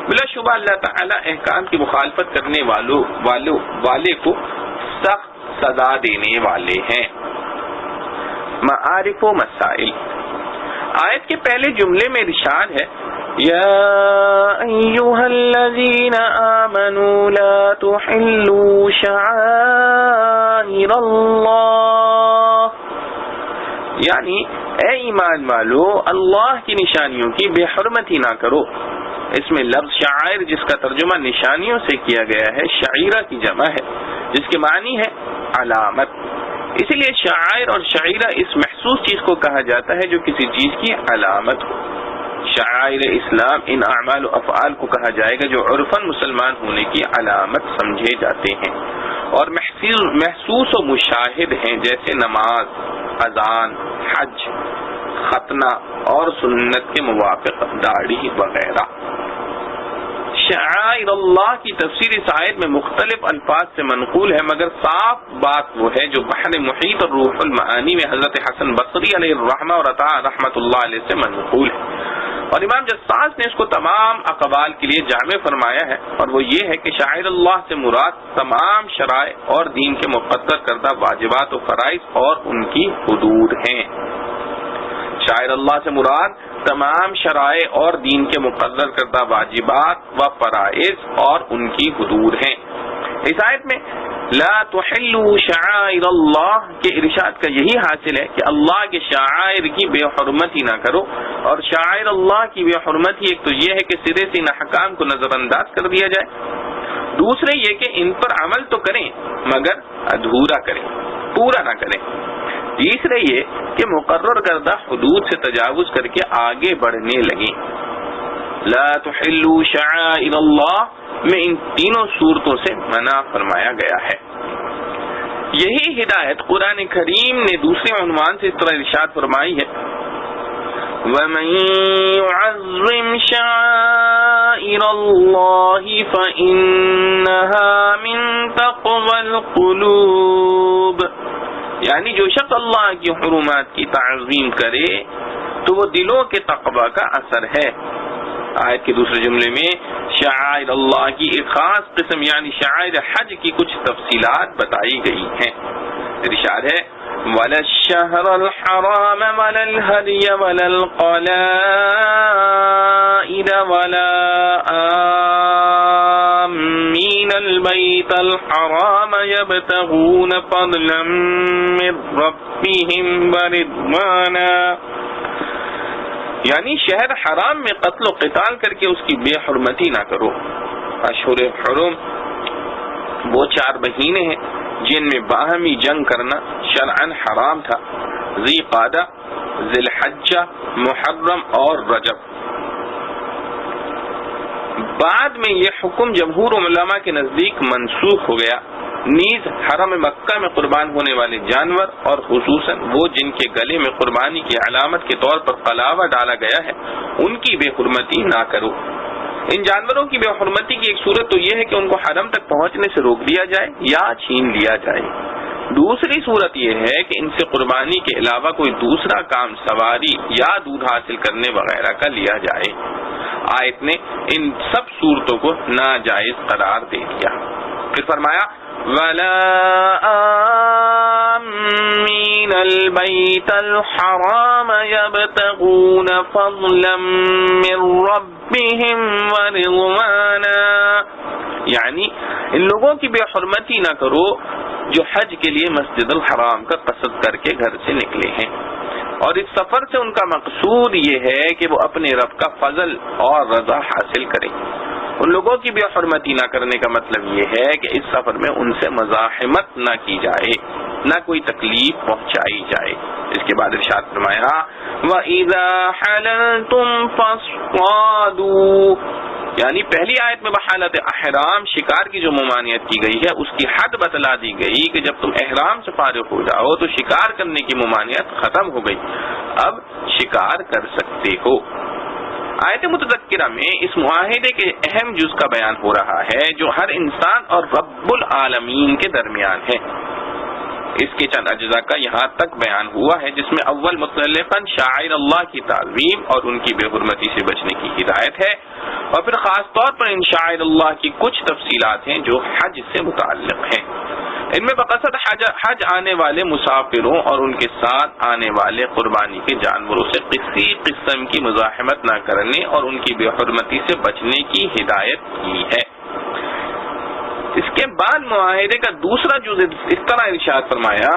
بلا شبہ اللہ تعالیٰ احکام کی مخالفت کرنے والے کو سخت سزا دینے والے ہیں. معارف و مسائل. آیت کے پہلے جملے میں ارشاد ہے یا ایھا الذین آمنوا لا تحلوا شعائر اللہ، یعنی اے ایمان والو اللہ کی نشانیوں کی بے حرمتی نہ کرو. اس میں لفظ شعائر جس کا ترجمہ نشانیوں سے کیا گیا ہے شعیرہ کی جمع ہے جس کے معنی ہے علامت. اسی لیے شعائر اور شعیرہ اس محسوس چیز کو کہا جاتا ہے جو کسی چیز کی علامت ہو. شعائر اسلام ان اعمال و افعال کو کہا جائے گا جو عرفاً مسلمان ہونے کی علامت سمجھے جاتے ہیں اور محسوس و مشاہد ہیں، جیسے نماز، اذان، حج، ختنہ اور سنت کے موافق داڑھی وغیرہ. شعائر اللہ کی تفسیر اس آیت میں مختلف الفاظ سے منقول ہے، مگر صاف بات وہ ہے جو بحر محیط اور روح المعانی میں حضرت حسن بصری علیہ الرحمہ اور عطا رحمۃ اللہ علیہ سے منقول ہے. اور امام جساس نے اس کو تمام اقوال کے لیے جامع فرمایا ہے، اور وہ یہ ہے کہ شاعر اللہ سے مراد تمام شرائع اور دین کے مقرر کردہ واجبات و فرائض اور ان کی حدود ہیں. شاعر اللہ سے مراد تمام شرائع اور دین کے مقرر کردہ واجبات و فرائض اور ان کی حدود ہیں. اس آیت میں لا تحلوا شعائر اللہ کے ارشاد کا یہی حاصل ہے کہ اللہ کے شعائر کی بے حرمتی نہ کرو. اور شعائر اللہ کی بے حرمتی ایک تو یہ ہے کہ سرے سے ان احکام کو نظر انداز کر دیا جائے، دوسرے یہ کہ ان پر عمل تو کریں مگر ادھورا کریں، پورا نہ کریں. تیسرے یہ کہ مقرر کردہ حدود سے تجاوز کر کے آگے بڑھنے لگیں. لا تحلوا شعائر اللہ میں ان تینوں صورتوں سے منع فرمایا گیا ہے. یہی ہدایت قرآن کریم نے دوسرے عنوان سے اس طرح ارشاد فرمائی ہے وَمَن يُعَظِّمْ شَعَائِرَ شعائر اللہ فإنہا من تقوی القلوب، یعنی جو شخص اللہ کی حرمات کی تعظیم کرے تو وہ دلوں کے تقوی کا اثر ہے۔ آیت کے دوسرے جملے میں شعائر اللہ کی ایک خاص قسم یعنی شعائر حج کی کچھ تفصیلات بتائی گئی ہیں۔ ارشاد ہے وَلَا الشَّهْرَ الْحَرَامَ وَلَا الْهَدْيَ وَلَا الْقَلَائِدَ وَلَا آمِّينَ الْبَيْتَ الْحَرَامَ يَبْتَغُونَ فَضْلًا مِّن رَّبِّهِمْ وَرِضْوَانًا، یعنی شہر حرام میں قتل و قتال کر کے اس کی بے حرمتی نہ کرو۔ اشہر حرم وہ 4 مہینے ہیں جن میں باہمی جنگ کرنا شرعاً حرام تھا، ذی قعدہ، ذی الحجہ، محرم اور رجب۔ بعد میں یہ حکم جمہور علماء کے نزدیک منسوخ ہو گیا۔ نیز حرم مکہ میں قربان ہونے والے جانور اور خصوصاً وہ جن کے گلے میں قربانی کی علامت کے طور پر قلاوہ ڈالا گیا ہے ان کی بے حرمتی نہ کرو۔ ان جانوروں کی بے حرمتی کی ایک صورت تو یہ ہے کہ ان کو حرم تک پہنچنے سے روک دیا جائے یا چھین لیا جائے، دوسری صورت یہ ہے کہ ان سے قربانی کے علاوہ کوئی دوسرا کام سواری یا دودھ حاصل کرنے وغیرہ کا لیا جائے۔ آیت نے ان سب صورتوں کو ناجائز قرار دے دیا۔ پھر فرمایا وَلَا آمِّينَ الْبَيْتَ الْحَرَامَ يَبْتَغُونَ فَضْلًا مِّن رَّبِّهِمْ وَرِضْوَانًا، یعنی ان لوگوں کی بے حرمتی نہ کرو جو حج کے لیے مسجد الحرام کا قصد کر کے گھر سے نکلے ہیں، اور اس سفر سے ان کا مقصود یہ ہے کہ وہ اپنے رب کا فضل اور رضا حاصل کریں۔ ان لوگوں کی بے حرمتی نہ کرنے کا مطلب یہ ہے کہ اس سفر میں ان سے مزاحمت نہ کی جائے، نہ کوئی تکلیف پہنچائی جائے۔ اس کے بعد ارشاد فرمایا وَإِذَا حَلَلْتُمْ فَاصْطَادُوا، یعنی پہلی آیت میں بحالت احرام شکار کی جو ممانعت کی گئی ہے اس کی حد بتلا دی گئی کہ جب تم احرام سے فارغ ہو جاؤ تو شکار کرنے کی ممانعت ختم ہو گئی، اب شکار کر سکتے ہو۔ آیت متذکرہ میں اس معاہدے کے اہم جز کا بیان ہو رہا ہے جو ہر انسان اور رب العالمین کے درمیان ہے۔ اس کے چند اجزاء کا یہاں تک بیان ہوا ہے جس میں اول متعلقاً شاعر اللہ کی تعظیم اور ان کی بے حرمتی سے بچنے کی ہدایت ہے، اور پھر خاص طور پر ان شاعر اللہ کی کچھ تفصیلات ہیں جو حج سے متعلق ہیں۔ ان میں بقصد حج آنے والے مسافروں اور ان کے ساتھ آنے والے قربانی کے جانوروں سے کسی قسم کی مزاحمت نہ کرنے اور ان کی بے حرمتی سے بچنے کی ہدایت کی ہے۔ اس کے بعد معاہدے کا دوسرا جز اس طرح ارشاد فرمایا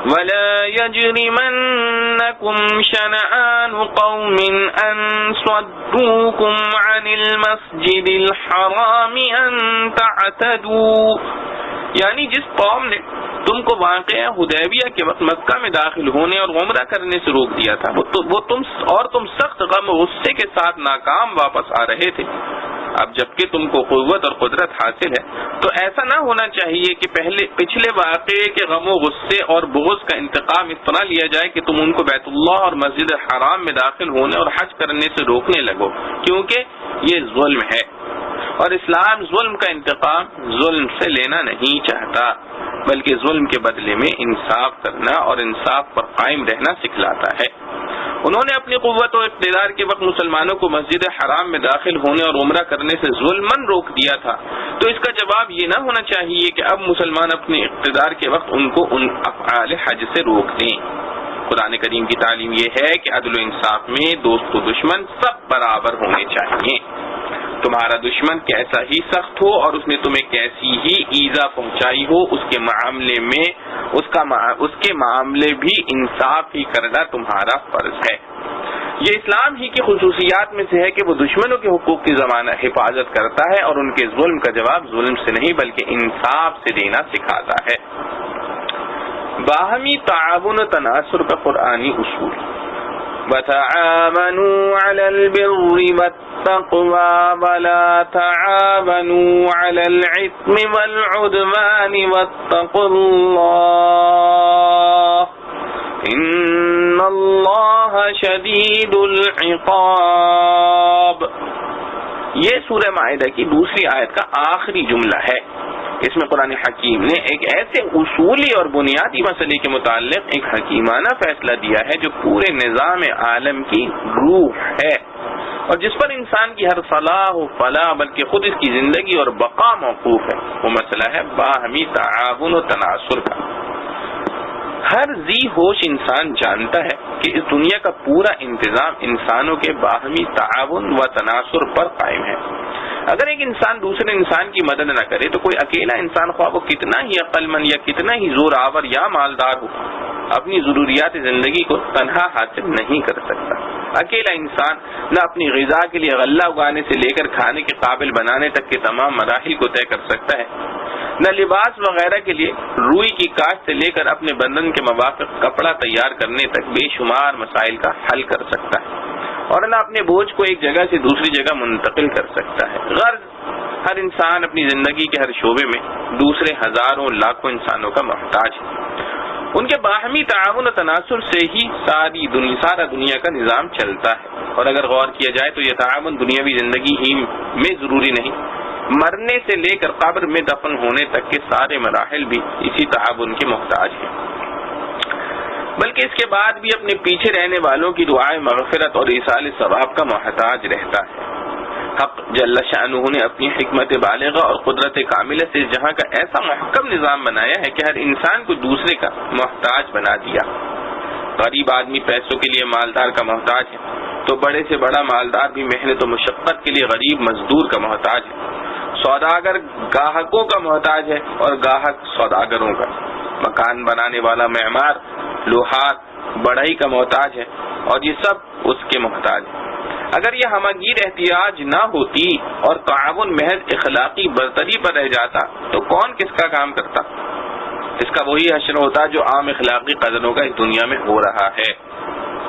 وَلَا يَجْرِمَنَّكُمْ شَنَآنُ قَوْمٍ أَن صَدُّوكُمْ عَنِ الْمَسْجِدِ الْحَرَامِ أَن تَعْتَدُوا، یعنی جس قوم نے تم کو واقعہ حدیبیہ کے وقت مکہ میں داخل ہونے اور عمرہ کرنے سے روک دیا تھا تم سخت غم و غصے کے ساتھ ناکام واپس آ رہے تھے، اب جبکہ تم کو قوت اور قدرت حاصل ہے تو ایسا نہ ہونا چاہیے کہ پچھلے واقعے کے غم و غصے اور بغض کا انتقام اس طرح لیا جائے کہ تم ان کو بیت اللہ اور مسجد حرام میں داخل ہونے اور حج کرنے سے روکنے لگو، کیونکہ یہ ظلم ہے، اور اسلام ظلم کا انتقام ظلم سے لینا نہیں چاہتا بلکہ ظلم کے بدلے میں انصاف کرنا اور انصاف پر قائم رہنا سکھلاتا ہے۔ انہوں نے اپنی قوت و اقتدار کے وقت مسلمانوں کو مسجد حرام میں داخل ہونے اور عمرہ کرنے سے ظلماً روک دیا تھا، تو اس کا جواب یہ نہ ہونا چاہیے کہ اب مسلمان اپنے اقتدار کے وقت ان کو ان افعال حج سے روک دیں۔ قرآن کریم کی تعلیم یہ ہے کہ عدل و انصاف میں دوست و دشمن سب برابر ہونے چاہیے۔ تمہارا دشمن کیسا ہی سخت ہو اور اس نے تمہیں کیسی ہی ایذا پہنچائی ہو اس کے معاملے بھی انصاف ہی کرنا تمہارا فرض ہے۔ یہ اسلام ہی کی خصوصیات میں سے ہے کہ وہ دشمنوں کے حقوق کی حفاظت کرتا ہے اور ان کے ظلم کا جواب ظلم سے نہیں بلکہ انصاف سے دینا سکھاتا ہے۔ باہمی تعاون و تناصر کا قرآنی اصول وَتَعَاوَنُوا عَلَى الْبِرِّ وَالتَّقْوَى وَلَا تَعَاوَنُوا عَلَى الْإِثْمِ وَالْعُدْوَانِ وَاتَّقُوا اللَّهَ إِنَّ اللَّهَ شَدِيدُ الْعِقَابِ، یہ سورہ مائدہ کی دوسری آیت کا آخری جملہ ہے۔ اس میں قرآن حکیم نے ایک ایسے اصولی اور بنیادی مسئلے کے متعلق ایک حکیمانہ فیصلہ دیا ہے جو پورے نظام عالم کی روح ہے اور جس پر انسان کی ہر صلاح و فلاح بلکہ خود اس کی زندگی اور بقا موقوف ہے۔ وہ مسئلہ ہے باہمی تعاون و تناصر کا۔ ہر ذی ہوش انسان جانتا ہے کہ اس دنیا کا پورا انتظام انسانوں کے باہمی تعاون و تناصر پر قائم ہے۔ اگر ایک انسان دوسرے انسان کی مدد نہ کرے تو کوئی اکیلا انسان خواہ وہ کتنا ہی عقل مند یا کتنا ہی زور آور یا مالدار ہو، اپنی ضروریات زندگی کو تنہا حاصل نہیں کر سکتا۔ اکیلا انسان نہ اپنی غذا کے لیے غلہ اگانے سے لے کر کھانے کے قابل بنانے تک کے تمام مراحل کو طے کر سکتا ہے، نہ لباس وغیرہ کے لیے روئی کی کاشت سے لے کر اپنے بدن کے موافق کپڑا تیار کرنے تک بے شمار مسائل کا حل کر سکتا ہے، اور نہ اپنے بوجھ کو ایک جگہ سے دوسری جگہ منتقل کر سکتا ہے۔ غرض ہر انسان اپنی زندگی کے ہر شعبے میں دوسرے ہزاروں لاکھوں انسانوں کا محتاج ہے۔ ان کے باہمی تعاون و تناصر سے ہی سارا دنیا کا نظام چلتا ہے، اور اگر غور کیا جائے تو یہ تعاون دنیاوی زندگی ہی میں ضروری نہیں، مرنے سے لے کر قبر میں دفن ہونے تک کے سارے مراحل بھی اسی تعاون کے محتاج ہیں، بلکہ اس کے بعد بھی اپنے پیچھے رہنے والوں کی دعائیں مغفرت اور ایصال ثواب کا محتاج رہتا ہے۔ حق جل شانہ نے اپنی حکمت بالغہ اور قدرت کاملہ سے جہاں کا ایسا محکم نظام بنایا ہے کہ ہر انسان کو دوسرے کا محتاج بنا دیا۔ غریب آدمی پیسوں کے لیے مالدار کا محتاج ہے تو بڑے سے بڑا مالدار بھی محنت و مشقت کے لیے غریب مزدور کا محتاج ہے۔ سوداگر گاہکوں کا محتاج ہے اور گاہک سوداگروں کا۔ مکان بنانے والا معمار لوہار بڑھئی کا محتاج ہے اور یہ سب اس کے محتاج ہے۔ اگر یہ ہمگیر احتیاج نہ ہوتی اور تعاون محض اخلاقی برتری پر رہ جاتا تو کون کس کا کام کرتا؟ اس کا وہی حشر ہوتا جو عام اخلاقی قدروں کا اس دنیا میں ہو رہا ہے۔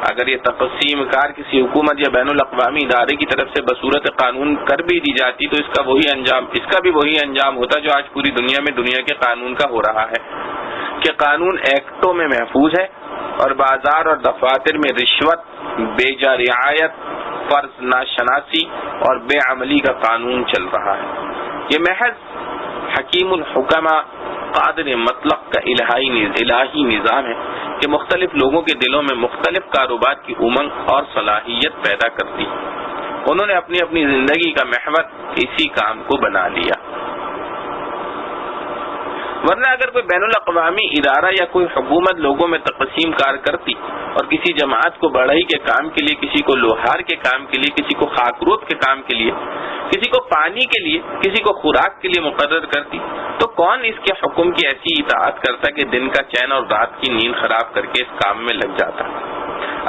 اگر یہ تقسیم کار کسی حکومت یا بین الاقوامی ادارے کی طرف سے بصورت قانون کر بھی دی جاتی تو اس کا بھی وہی انجام ہوتا جو آج پوری دنیا میں دنیا کے قانون کا ہو رہا ہے کہ قانون ایکٹوں میں محفوظ ہے اور بازار اور دفاتر میں رشوت، بے جا رعایت، فرض ناشناسی اور بے عملی کا قانون چل رہا ہے۔ یہ محض حکیم الحکمہ قادر مطلق کا الہی نظام ہے کہ مختلف لوگوں کے دلوں میں مختلف کاروبار کی امنگ اور صلاحیت پیدا کرتی۔ انہوں نے اپنی اپنی زندگی کا محور اسی کام کو بنا لیا۔ ورنہ اگر کوئی بین الاقوامی ادارہ یا کوئی حکومت لوگوں میں تقسیم کار کرتی اور کسی جماعت کو بڑھئی کے کام کے لیے، کسی کو لوہار کے کام کے لیے، کسی کو خاکروت کے کام کے لیے، کسی کو پانی کے لیے، کسی کو خوراک کے لیے مقرر کرتی تو کون اس کے حکم کی ایسی اطاعت کرتا کہ دن کا چین اور رات کی نیند خراب کر کے اس کام میں لگ جاتا؟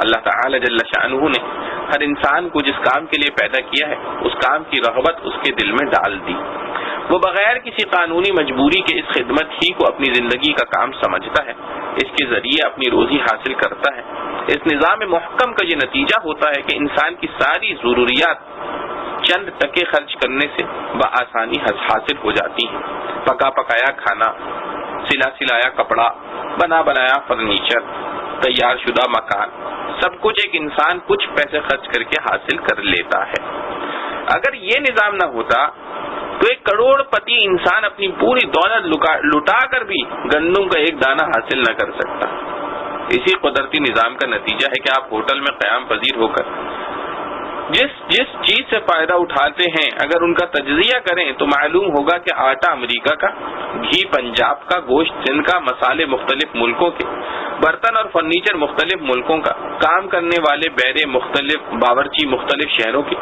اللہ تعالی جل شانہ نے ہر انسان کو جس کام کے لیے پیدا کیا ہے اس کام کی رغبت اس کے دل میں ڈال دی۔ وہ بغیر کسی قانونی مجبوری کے اس خدمت ہی کو اپنی زندگی کا کام سمجھتا ہے، اس کے ذریعے اپنی روزی حاصل کرتا ہے۔ اس نظام محکم کا یہ نتیجہ ہوتا ہے کہ انسان کی ساری ضروریات چند ٹکے خرچ کرنے سے بآسانی حاصل ہو جاتی ہیں۔ پکا پکایا کھانا، سلا سلایا کپڑا، بنا بنایا فرنیچر، تیار شدہ مکان، سب کچھ ایک انسان کچھ پیسے خرچ کر کے حاصل کر لیتا ہے۔ اگر یہ نظام نہ ہوتا تو ایک کروڑ پتی انسان اپنی پوری دولت لٹا کر بھی گندم کا ایک دانہ حاصل نہ کر سکتا۔ اسی قدرتی نظام کا نتیجہ ہے کہ آپ ہوٹل میں قیام پذیر ہو کر جس چیز سے فائدہ اٹھاتے ہیں اگر ان کا تجزیہ کریں تو معلوم ہوگا کہ آٹا امریکہ کا، گھی پنجاب کا، گوشت سندھ کا، مسالے مختلف ملکوں کے، برتن اور فرنیچر مختلف ملکوں کا، کام کرنے والے بیرے مختلف، باورچی مختلف شہروں کے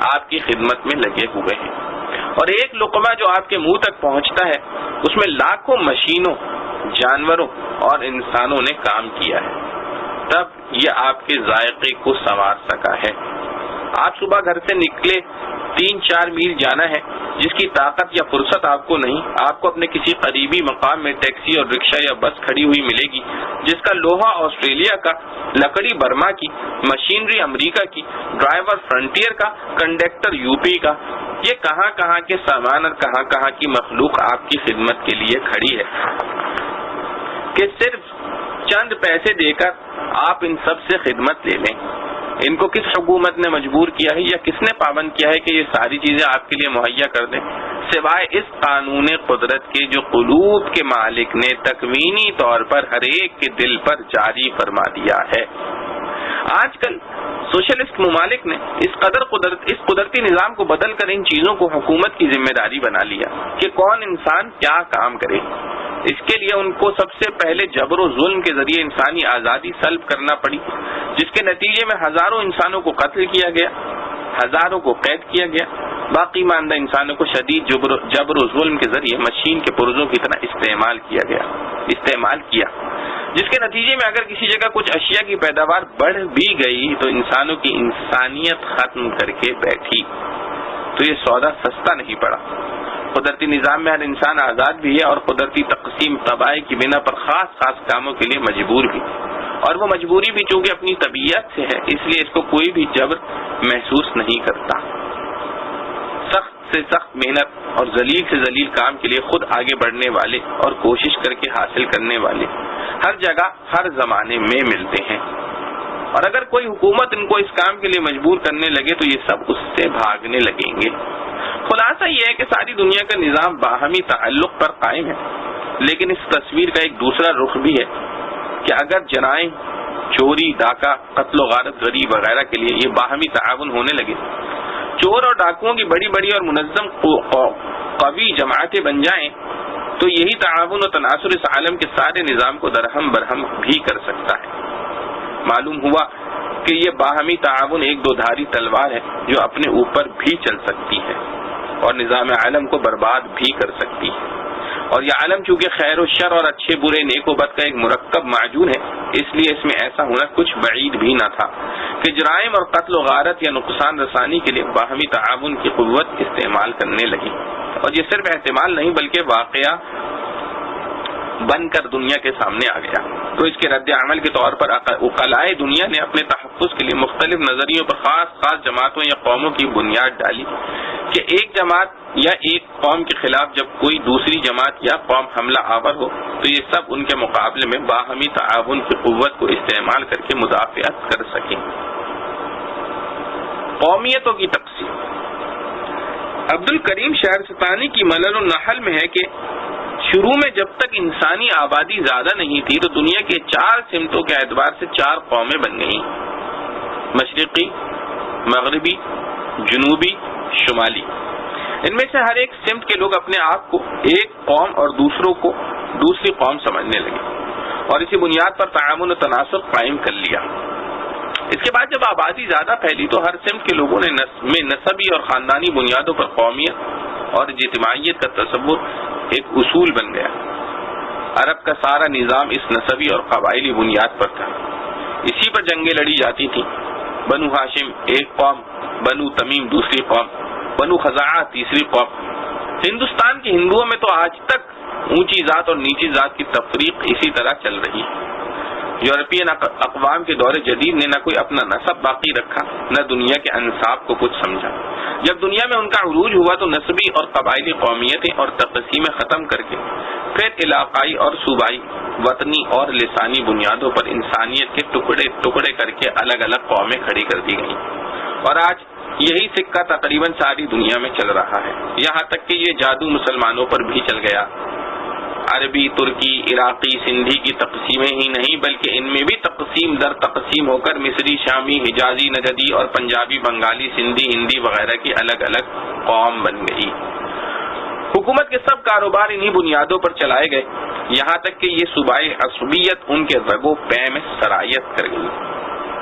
آپ کی خدمت میں لگے ہوئے ہیں، اور ایک لقمہ جو آپ کے منہ تک پہنچتا ہے اس میں لاکھوں مشینوں، جانوروں اور انسانوں نے کام کیا ہے، تب یہ آپ کے ذائقے کو سنوار سکا ہے۔ آپ صبح گھر سے نکلے 3-4 میل جانا ہے، جس کی طاقت یا فرصت آپ کو نہیں، آپ کو اپنے کسی قریبی مقام میں ٹیکسی اور رکشہ یا بس کھڑی ہوئی ملے گی جس کا لوہا آسٹریلیا کا، لکڑی برما کی، مشینری امریکہ کی، ڈرائیور فرنٹیئر کا، کنڈکٹر یو پی کا۔ یہ کہاں کہاں کے سامان اور کہاں کہاں کی مخلوق آپ کی خدمت کے لیے کھڑی ہے کہ صرف چند پیسے دے کر آپ ان سب سے خدمت لے لیں۔ ان کو کس حکومت نے مجبور کیا ہے یا کس نے پابند کیا ہے کہ یہ ساری چیزیں آپ کے لیے مہیا کر دیں، سوائے اس قانون قدرت کے جو قلوب کے مالک نے تکوینی طور پر ہر ایک کے دل پر جاری فرما دیا ہے۔ آج کل سوشلسٹ ممالک نے اس قدرتی نظام کو بدل کر ان چیزوں کو حکومت کی ذمہ داری بنا لیا کہ کون انسان کیا کام کرے۔ اس کے لیے ان کو سب سے پہلے جبر و ظلم کے ذریعے انسانی آزادی سلب کرنا پڑی، جس کے نتیجے میں ہزاروں انسانوں کو قتل کیا گیا، ہزاروں کو قید کیا گیا، باقی ماندہ انسانوں کو شدید جبر و ظلم کے ذریعے مشین کے پرزوں کی طرح استعمال کیا، جس کے نتیجے میں اگر کسی جگہ کچھ اشیاء کی پیداوار بڑھ بھی گئی تو انسانوں کی انسانیت ختم کر کے بیٹھی۔ تو یہ سودا سستا نہیں پڑا۔ قدرتی نظام میں ہر انسان آزاد بھی ہے اور قدرتی تقسیم تباہی کی بنا پر خاص کاموں کے لیے مجبور بھی، اور وہ مجبوری بھی چونکہ اپنی طبیعت سے ہے اس لیے اس کو کوئی بھی جبر محسوس نہیں کرتا۔ سخت سے سخت محنت اور ذلیل سے ذلیل کام کے لیے خود آگے بڑھنے والے اور کوشش کر کے حاصل کرنے والے ہر جگہ ہر زمانے میں ملتے ہیں، اور اگر کوئی حکومت ان کو اس کام کے لیے مجبور کرنے لگے تو یہ سب اس سے بھاگنے لگیں گے۔ خلاصہ یہ ہے کہ ساری دنیا کا نظام باہمی تعلق پر قائم ہے، لیکن اس تصویر کا ایک دوسرا رخ بھی ہے کہ اگر جرائم، چوری، ڈاکہ، قتل و غارت، غریب وغیرہ کے لیے یہ باہمی تعاون ہونے لگے، چور اور ڈاکوؤں کی بڑی بڑی اور منظم قوی جماعتیں بن جائیں، تو یہی تعاون و تناصر اس عالم کے سارے نظام کو درہم برہم بھی کر سکتا ہے۔ معلوم ہوا کہ یہ باہمی تعاون ایک دو دھاری تلوار ہے جو اپنے اوپر بھی چل سکتی ہے اور نظام عالم کو برباد بھی کر سکتی ہے، اور یہ عالم چونکہ خیر و شر اور اچھے برے نیک و بد کا ایک مرکب معجون ہے، اس لیے اس میں ایسا ہونا کچھ بعید بھی نہ تھا کہ جرائم اور قتل و غارت یا نقصان رسانی کے لیے باہمی تعاون کی قوت استعمال کرنے لگی، اور یہ صرف احتمال نہیں بلکہ واقعہ بن کر دنیا کے سامنے آ گیا۔ تو اس کے رد عمل کے طور پر عقلائے دنیا نے اپنے تحفظ کے لیے مختلف نظریوں پر خاص جماعتوں یا قوموں کی بنیاد ڈالی کہ ایک جماعت یا ایک قوم کے خلاف جب کوئی دوسری جماعت یا قوم حملہ آور ہو تو یہ سب ان کے مقابلے میں باہمی تعاون کی قوت کو استعمال کر کے مدافعت کر سکیں۔ قومیتوں کی تقسیم۔ عبد الکریم شہرستانی کی ملل النحل میں ہے کہ شروع میں جب تک انسانی آبادی زیادہ نہیں تھی تو دنیا کے 4 سمتوں کے اعتبار سے 4 قومیں بن گئیں: مشرقی، مغربی، جنوبی، شمالی۔ ان میں سے ہر ایک سمت کے لوگ اپنے آپ کو ایک قوم اور دوسروں کو دوسری قوم سمجھنے لگے اور اسی بنیاد پر تعاون و تناسب قائم کر لیا۔ اس کے بعد جب آبادی زیادہ پھیلی تو ہر سمت کے لوگوں نے نسبی اور خاندانی بنیادوں پر قومیت اور اجتماعیت کا تصور ایک اصول بن گیا۔ عرب کا سارا نظام اس نسبی اور قبائلی بنیاد پر تھا، اسی پر جنگیں لڑی جاتی تھیں۔ بنو ہاشم ایک قوم، بنو تمیم دوسری قوم، بنو خزاعہ تیسری قوم۔ ہندوستان کے ہندوؤں میں تو آج تک اونچی ذات اور نیچی ذات کی تفریق اسی طرح چل رہی ہے۔ یورپین اقوام کے دور جدید نے نہ کوئی اپنا نسب باقی رکھا، نہ دنیا کے انصاف کو کچھ سمجھا۔ جب دنیا میں ان کا عروج ہوا تو نسبی اور قبائلی قومیتیں اور تقسیمیں ختم کر کے پھر علاقائی اور صوبائی، وطنی اور لسانی بنیادوں پر انسانیت کے ٹکڑے کر کے الگ الگ قومیں کھڑی کر دی گئیں، اور آج یہی سکہ تقریباً ساری دنیا میں چل رہا ہے، یہاں تک کہ یہ جادو مسلمانوں پر بھی چل گیا۔ عربی، ترکی، عراقی، سندھی کی تقسیمیں ہی نہیں بلکہ ان میں بھی تقسیم در تقسیم ہو کر مصری، شامی، حجازی، نجدی اور پنجابی، بنگالی، سندھی، ہندی وغیرہ کی الگ الگ قوم بن گئی۔ حکومت کے سب کاروبار انہی بنیادوں پر چلائے گئے، یہاں تک کہ یہ صوبائی عصبیت ان کے رگ و پے میں سرایت کر گئی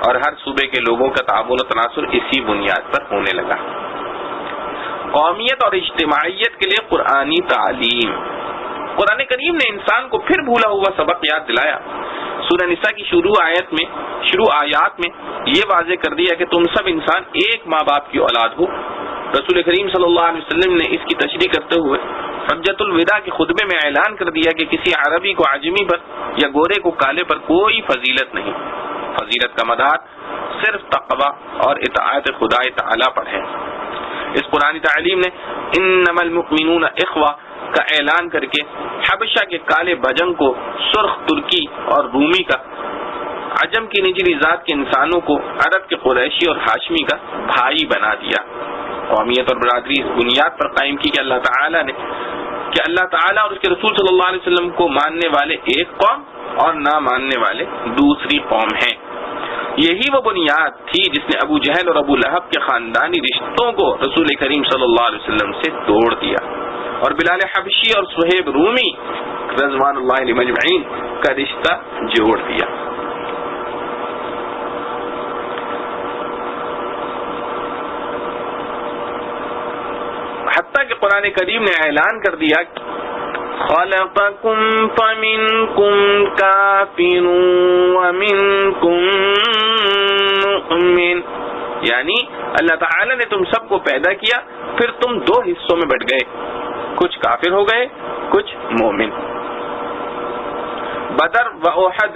اور ہر صوبے کے لوگوں کا تعاون و تناصر اسی بنیاد پر ہونے لگا۔ قومیت اور اجتماعیت کے لیے قرآنی تعلیم۔ قرآن کریم نے انسان کو پھر بھولا ہوا سبق یاد دلایا۔ سورہ نساء کی شروع آیات میں یہ واضح کر دیا کہ تم سب انسان ایک ماں باپ کی اولاد ہو۔ رسول کریم صلی اللہ علیہ وسلم نے اس کی تشریح کرتے ہوئے حجۃ الوداع کے خطبے میں اعلان کر دیا کہ کسی عربی کو عجمی پر یا گورے کو کالے پر کوئی فضیلت نہیں، فضیلت کا مدار صرف تقوی اور اطاعت خدا تعالی پر ہے۔ اس قرآن تعلیم نے انما المؤمنون اخوہ کا اعلان کر کے حبشہ کے کالے بجنگ کو سرخ ترکی اور رومی کا عجم کی نچلی ذات کے انسانوں کو عرب کے قریشی اور ہاشمی کا بھائی بنا دیا. قومیت اور برادری اس بنیاد پر قائم کی کہ اللہ تعالیٰ اور اس کے رسول صلی اللہ علیہ وسلم کو ماننے والے ایک قوم اور نہ ماننے والے دوسری قوم ہیں. یہی وہ بنیاد تھی جس نے ابو جہل اور ابو لہب کے خاندانی رشتوں کو رسول کریم صلی اللہ علیہ وسلم سے توڑ دیا اور بلال حبشی اور صہیب رومی رضوان اللہ علیہ مجمعین کا رشتہ جوڑ دیا. حتیٰ کہ قرآن کریم نے اعلان کر دیا خلقکم فمنکم کافر ومنکم مؤمن، یعنی اللہ تعالی نے تم سب کو پیدا کیا پھر تم دو حصوں میں بٹ گئے، کچھ کافر ہو گئے کچھ مومن. بدر و احد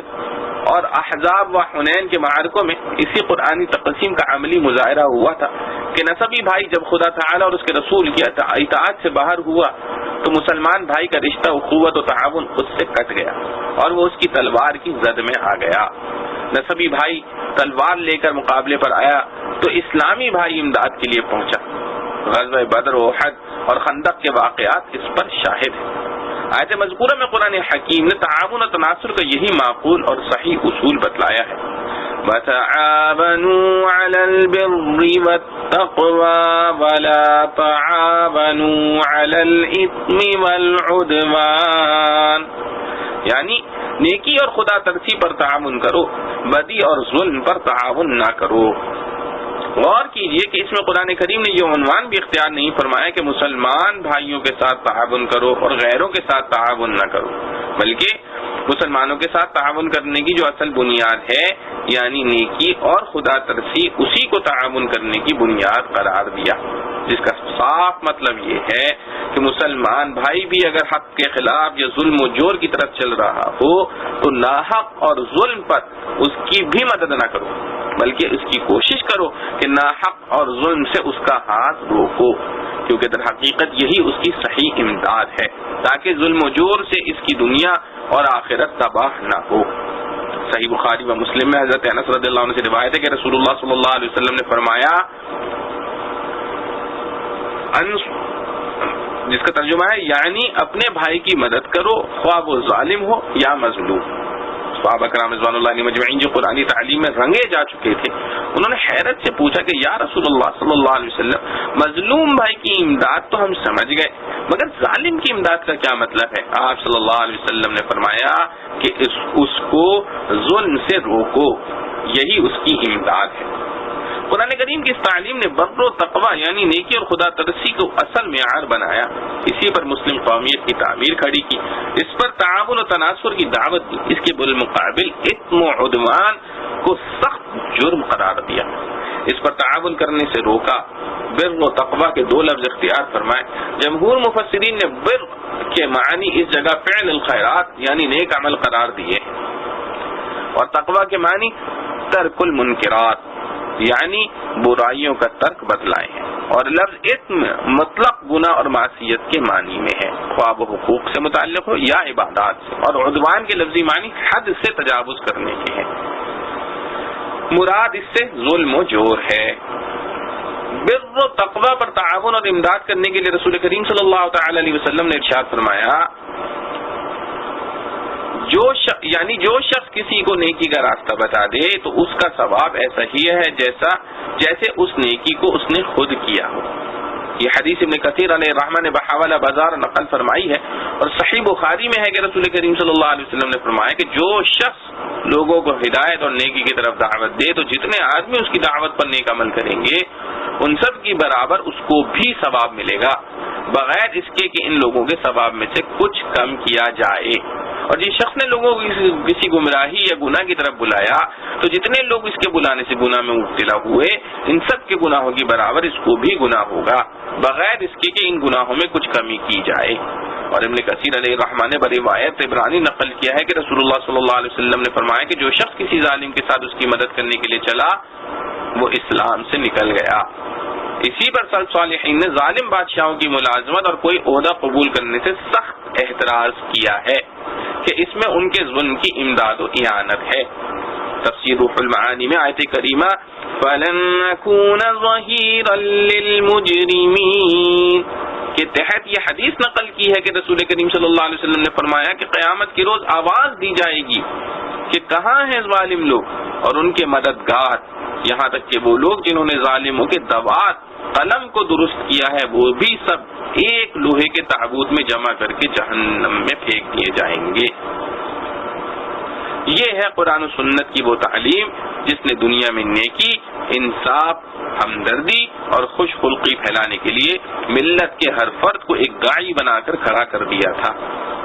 اور احزاب و حنین کے معرکوں میں اسی قرآنی تقسیم کا عملی مظاہرہ ہوا تھا کہ نسبی بھائی جب خدا تعالی اور اس کے رسول کی اطاعت سے باہر ہوا تو مسلمان بھائی کا رشتہ اخوت و تعاون اس سے کٹ گیا اور وہ اس کی تلوار کی زد میں آ گیا. نسبی بھائی تلوار لے کر مقابلے پر آیا تو اسلامی بھائی امداد کے لیے پہنچا. غزوہ بدر و احد اور خندق کے واقعات اس پر شاہد ہیں. آیت مذکورہ میں قرآن حکیم نے تعاون و تناصر کا یہی معقول اور صحیح اصول بتلایا ہے. وَتَعَاوَنُوا عَلَى الْبِرِّ وَالتَّقْوَى وَلَا تَعَاوَنُوا عَلَى الْإِثْمِ وَالْعُدْوَانِ، یعنی نیکی اور خدا ترسی پر تعاون کرو، بدی اور ظلم پر تعاون نہ کرو. غور کیجئے کہ اس میں قرآن کریم نے یہ عنوان بھی اختیار نہیں فرمایا کہ مسلمان بھائیوں کے ساتھ تعاون کرو اور غیروں کے ساتھ تعاون نہ کرو، بلکہ مسلمانوں کے ساتھ تعاون کرنے کی جو اصل بنیاد ہے یعنی نیکی اور خدا ترسی، اسی کو تعاون کرنے کی بنیاد قرار دیا، جس کا صاف مطلب یہ ہے کہ مسلمان بھائی بھی اگر حق کے خلاف یا ظلم و جور کی طرف چل رہا ہو تو ناحق اور ظلم پر اس کی بھی مدد نہ کرو، بلکہ اس کی کوشش کرو کہ ناحق اور ظلم سے اس کا ہاتھ روکو، کیونکہ در حقیقت یہی اس کی صحیح امداد ہے تاکہ ظلم و جور سے اس کی دنیا اور آخرت تباہ نہ ہو. صحیح بخاری و مسلم میں حضرت انس رضی اللہ عنہ سے روایت ہے کہ رسول اللہ صلی اللہ علیہ وسلم نے فرمایا، جس کا ترجمہ ہے یعنی اپنے بھائی کی مدد کرو خواہ وہ ظالم ہو یا مظلوم. صحابہ کرام رضوان اللہ علیہ مجمعین جو قرآنی تعلیم میں رنگے جا چکے تھے انہوں نے حیرت سے پوچھا کہ یا رسول اللہ صلی اللہ علیہ وسلم، مظلوم بھائی کی امداد تو ہم سمجھ گئے مگر ظالم کی امداد کا کیا مطلب ہے؟ آپ صلی اللہ علیہ وسلم نے فرمایا کہ اس کو ظلم سے روکو، یہی اس کی امداد ہے. قرآن کریم کی اس تعلیم نے بر و تقوی یعنی نیکی اور خدا ترسی کو اصل معیار بنایا، اسی پر مسلم قومیت کی تعمیر کھڑی کی، اس پر تعاون و تناصر کی دعوت دی، اس کے بالمقابل اثم و عدوان کو سخت جرم قرار دیا، اس پر تعاون کرنے سے روکا. بر و تقوی کے دو لفظ اختیار فرمائے. جمہور مفسرین نے بر کے معنی اس جگہ فعل الخیرات یعنی نیک عمل قرار دیے اور تقوی کے معنی ترک المنکرات یعنی برائیوں کا ترک بتلائے ہیں، اور لفظ اثم مطلق گناہ اور معصیت کے معنی میں ہے، خواہ و حقوق سے متعلق ہو یا عبادات سے، اور عدوان کے لفظی معنی حد سے تجاوز کرنے کے ہیں، مراد اس سے ظلم و جور ہے. بر و تقوی پر تعاون اور امداد کرنے کے لیے رسول کریم صلی اللہ تعالی علیہ وسلم نے ارشاد فرمایا، جو شخص کسی کو نیکی کا راستہ بتا دے تو اس کا ثواب ایسا ہی ہے جیسے اس نیکی کو اس نے خود کیا ہو. یہ حدیث ابن کثیر علیہ الرحمہ نے بحوالہ بازار نقل فرمائی ہے اور صحیح بخاری میں ہے کہ رسول کریم صلی اللہ علیہ وسلم نے فرمایا کہ جو شخص لوگوں کو ہدایت اور نیکی کی طرف دعوت دے تو جتنے آدمی اس کی دعوت پر نیک عمل کریں گے ان سب کی برابر اس کو بھی ثواب ملے گا بغیر اس کے کہ ان لوگوں کے ثواب میں سے کچھ کم کیا جائے. اور جس شخص نے لوگوں کو کسی گمراہی یا گناہ کی طرف بلایا تو جتنے لوگ اس کے بلانے سے گناہ میں مبتلا ہوئے ان سب کے گناہوں کی برابر اس کو بھی گناہ ہوگا بغیر اس کے کہ ان گناہوں میں کچھ کمی کی جائے. اور ابن کثیر علیہ الرحمہ نے بروایت عبرانی نقل کیا ہے کہ رسول اللہ صلی اللہ علیہ وسلم نے فرمایا کہ جو شخص کسی ظالم کے ساتھ اس کی مدد کرنے کے لیے چلا وہ اسلام سے نکل گیا. اسی پر سلف صالحین نے ظالم بادشاہوں کی ملازمت اور کوئی عہدہ قبول کرنے سے سخت احتراز کیا ہے کہ اس میں ان کے ظلم کی امداد و اعانت ہے. تفسیر روح المعانی میں آیت کریمہ فَلَن نَّكُونَ ظَهِيرًا لِّلْمُجْرِمِينَ کے تحت یہ حدیث نقل کی ہے کہ رسول کریم صلی اللہ علیہ وسلم نے فرمایا کہ قیامت کے روز آواز دی جائے گی کہ کہاں ہیں ظالم لوگ اور ان کے مددگار، یہاں تک کہ وہ لوگ جنہوں نے ظالموں کے دوات قلم کو درست کیا ہے وہ بھی سب ایک لوہے کے تابوت میں جمع کر کے جہنم میں پھینک دیے جائیں گے۔ یہ ہے قرآن و سنت کی وہ تعلیم جس نے دنیا میں نیکی، انصاف، ہمدردی اور خوش خلقی پھیلانے کے لیے ملت کے ہر فرد کو ایک داعی بنا کر کھڑا کر دیا تھا،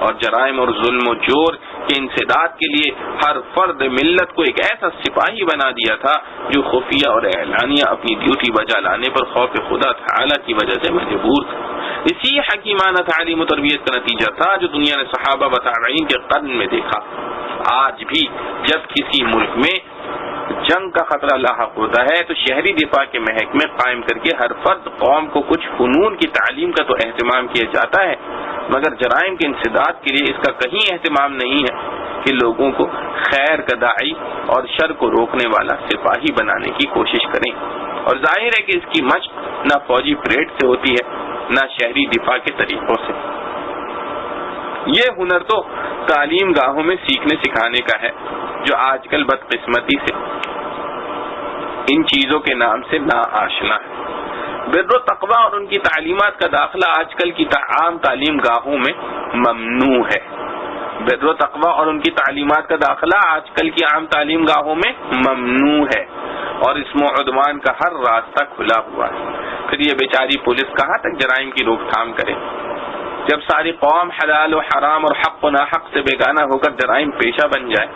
اور جرائم اور ظلم و جور کے انسداد کے لیے ہر فرد ملت کو ایک ایسا سپاہی بنا دیا تھا جو خفیہ اور اعلانیہ اپنی ڈیوٹی بجا لانے پر خوف خدا تعالی کی وجہ سے مجبور تھا۔ اسی حکیمانہ تعلیم و تربیت کا نتیجہ تھا جو دنیا نے صحابہ و تابعین کے قرن میں دیکھا۔ آج بھی جب کسی ملک میں جنگ کا خطرہ لاحق ہوتا ہے تو شہری دفاع کے محکمے قائم کر کے ہر فرد قوم کو کچھ فنون کی تعلیم کا تو اہتمام کیا جاتا ہے، مگر جرائم کے انسداد کے لیے اس کا کہیں اہتمام نہیں ہے کہ لوگوں کو خیر کا داعی اور شر کو روکنے والا سپاہی بنانے کی کوشش کریں۔ اور ظاہر ہے کہ اس کی مشق نہ فوجی پریڈ سے ہوتی ہے نہ شہری دفاع کے طریقوں سے۔ یہ ہنر تو تعلیم گاہوں میں سیکھنے سکھانے کا ہے جو آج کل بدقسمتی سے ان چیزوں کے نام سے ناآشنا ہے۔ بر و تقوی اور ان کی تعلیمات کا داخلہ آج کل کی عام تعلیم گاہوں میں ممنوع ہے۔ بر و تقوی اور ان کی تعلیمات کا داخلہ آج کل کی عام تعلیم گاہوں میں ممنوع ہے، اور اسم و عدوان کا ہر راستہ کھلا ہوا ہے۔ پھر یہ بیچاری پولیس کہاں تک جرائم کی روک تھام کرے جب ساری قوم حلال و حرام اور حق و ناحق سے بیگانہ ہو کر جرائم پیشہ بن جائے۔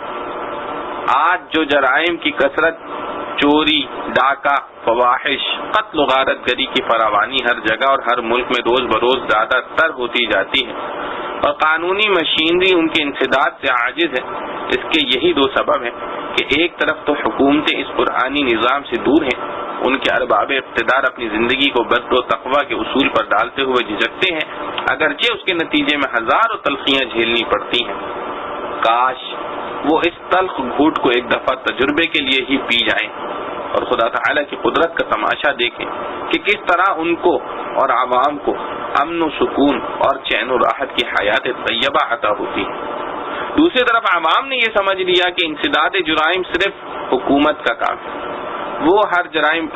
آج جو جرائم کی کثرت، چوری، ڈاکہ، فواحش، قتل و غارت گری کی فراوانی ہر جگہ اور ہر ملک میں روز بروز زیادہ تر ہوتی جاتی ہے، اور قانونی مشینری ان کے انسداد سے عاجز ہے، اس کے یہی دو سبب ہیں کہ ایک طرف تو حکومتیں اس قرآنی نظام سے دور ہیں، ان کے ارباب اقتدار اپنی زندگی کو بر و تقوی کے اصول پر ڈالتے ہوئے جھجکتے ہیں، اگرچہ اس کے نتیجے میں ہزاروں تلخیاں جھیلنی پڑتی ہیں۔ کاش وہ اس تلخ گھوٹ کو ایک دفعہ تجربے کے لیے ہی پی جائیں اور خدا تعالی کی قدرت کا تماشا دیکھیں کہ کس طرح ان کو اور عوام کو امن و سکون اور چین و راحت کی حیات طیبہ عطا ہوتی ہے۔ دوسری طرف عوام نے یہ سمجھ لیا کہ انسداد جرائم صرف حکومت کا کام ہے، وہ ہر جرائم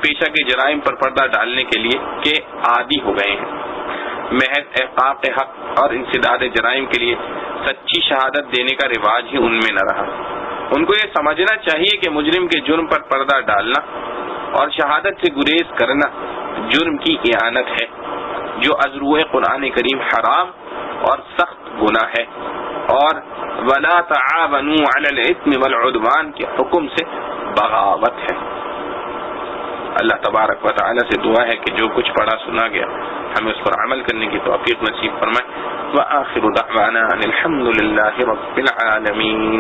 پیشہ کے جرائم پر پردہ ڈالنے کے لیے کہ عادی ہو گئے ہیں۔ محض احقاق حق اور انسداد جرائم کے لیے سچی شہادت دینے کا رواج ہی ان میں نہ رہا۔ ان کو یہ سمجھنا چاہیے کہ مجرم کے جرم پر پردہ ڈالنا اور شہادت سے گریز کرنا جرم کی اعانت ہے، جو از روئے قرآن کریم حرام اور سخت گناہ ہے، اور وَلَا تَعَاوَنُوا عَلَى الْإِثْمِ وَالْعُدْوَانِ کے حکم سے بغاوت ہے۔ اللہ تبارک و تعالی سے دعا ہے کہ جو کچھ پڑھا سنا گیا ہمیں اس پر عمل کرنے کی توفیق نصیب فرمائے۔ وآخر دعوانا ان الحمد للہ رب العالمین۔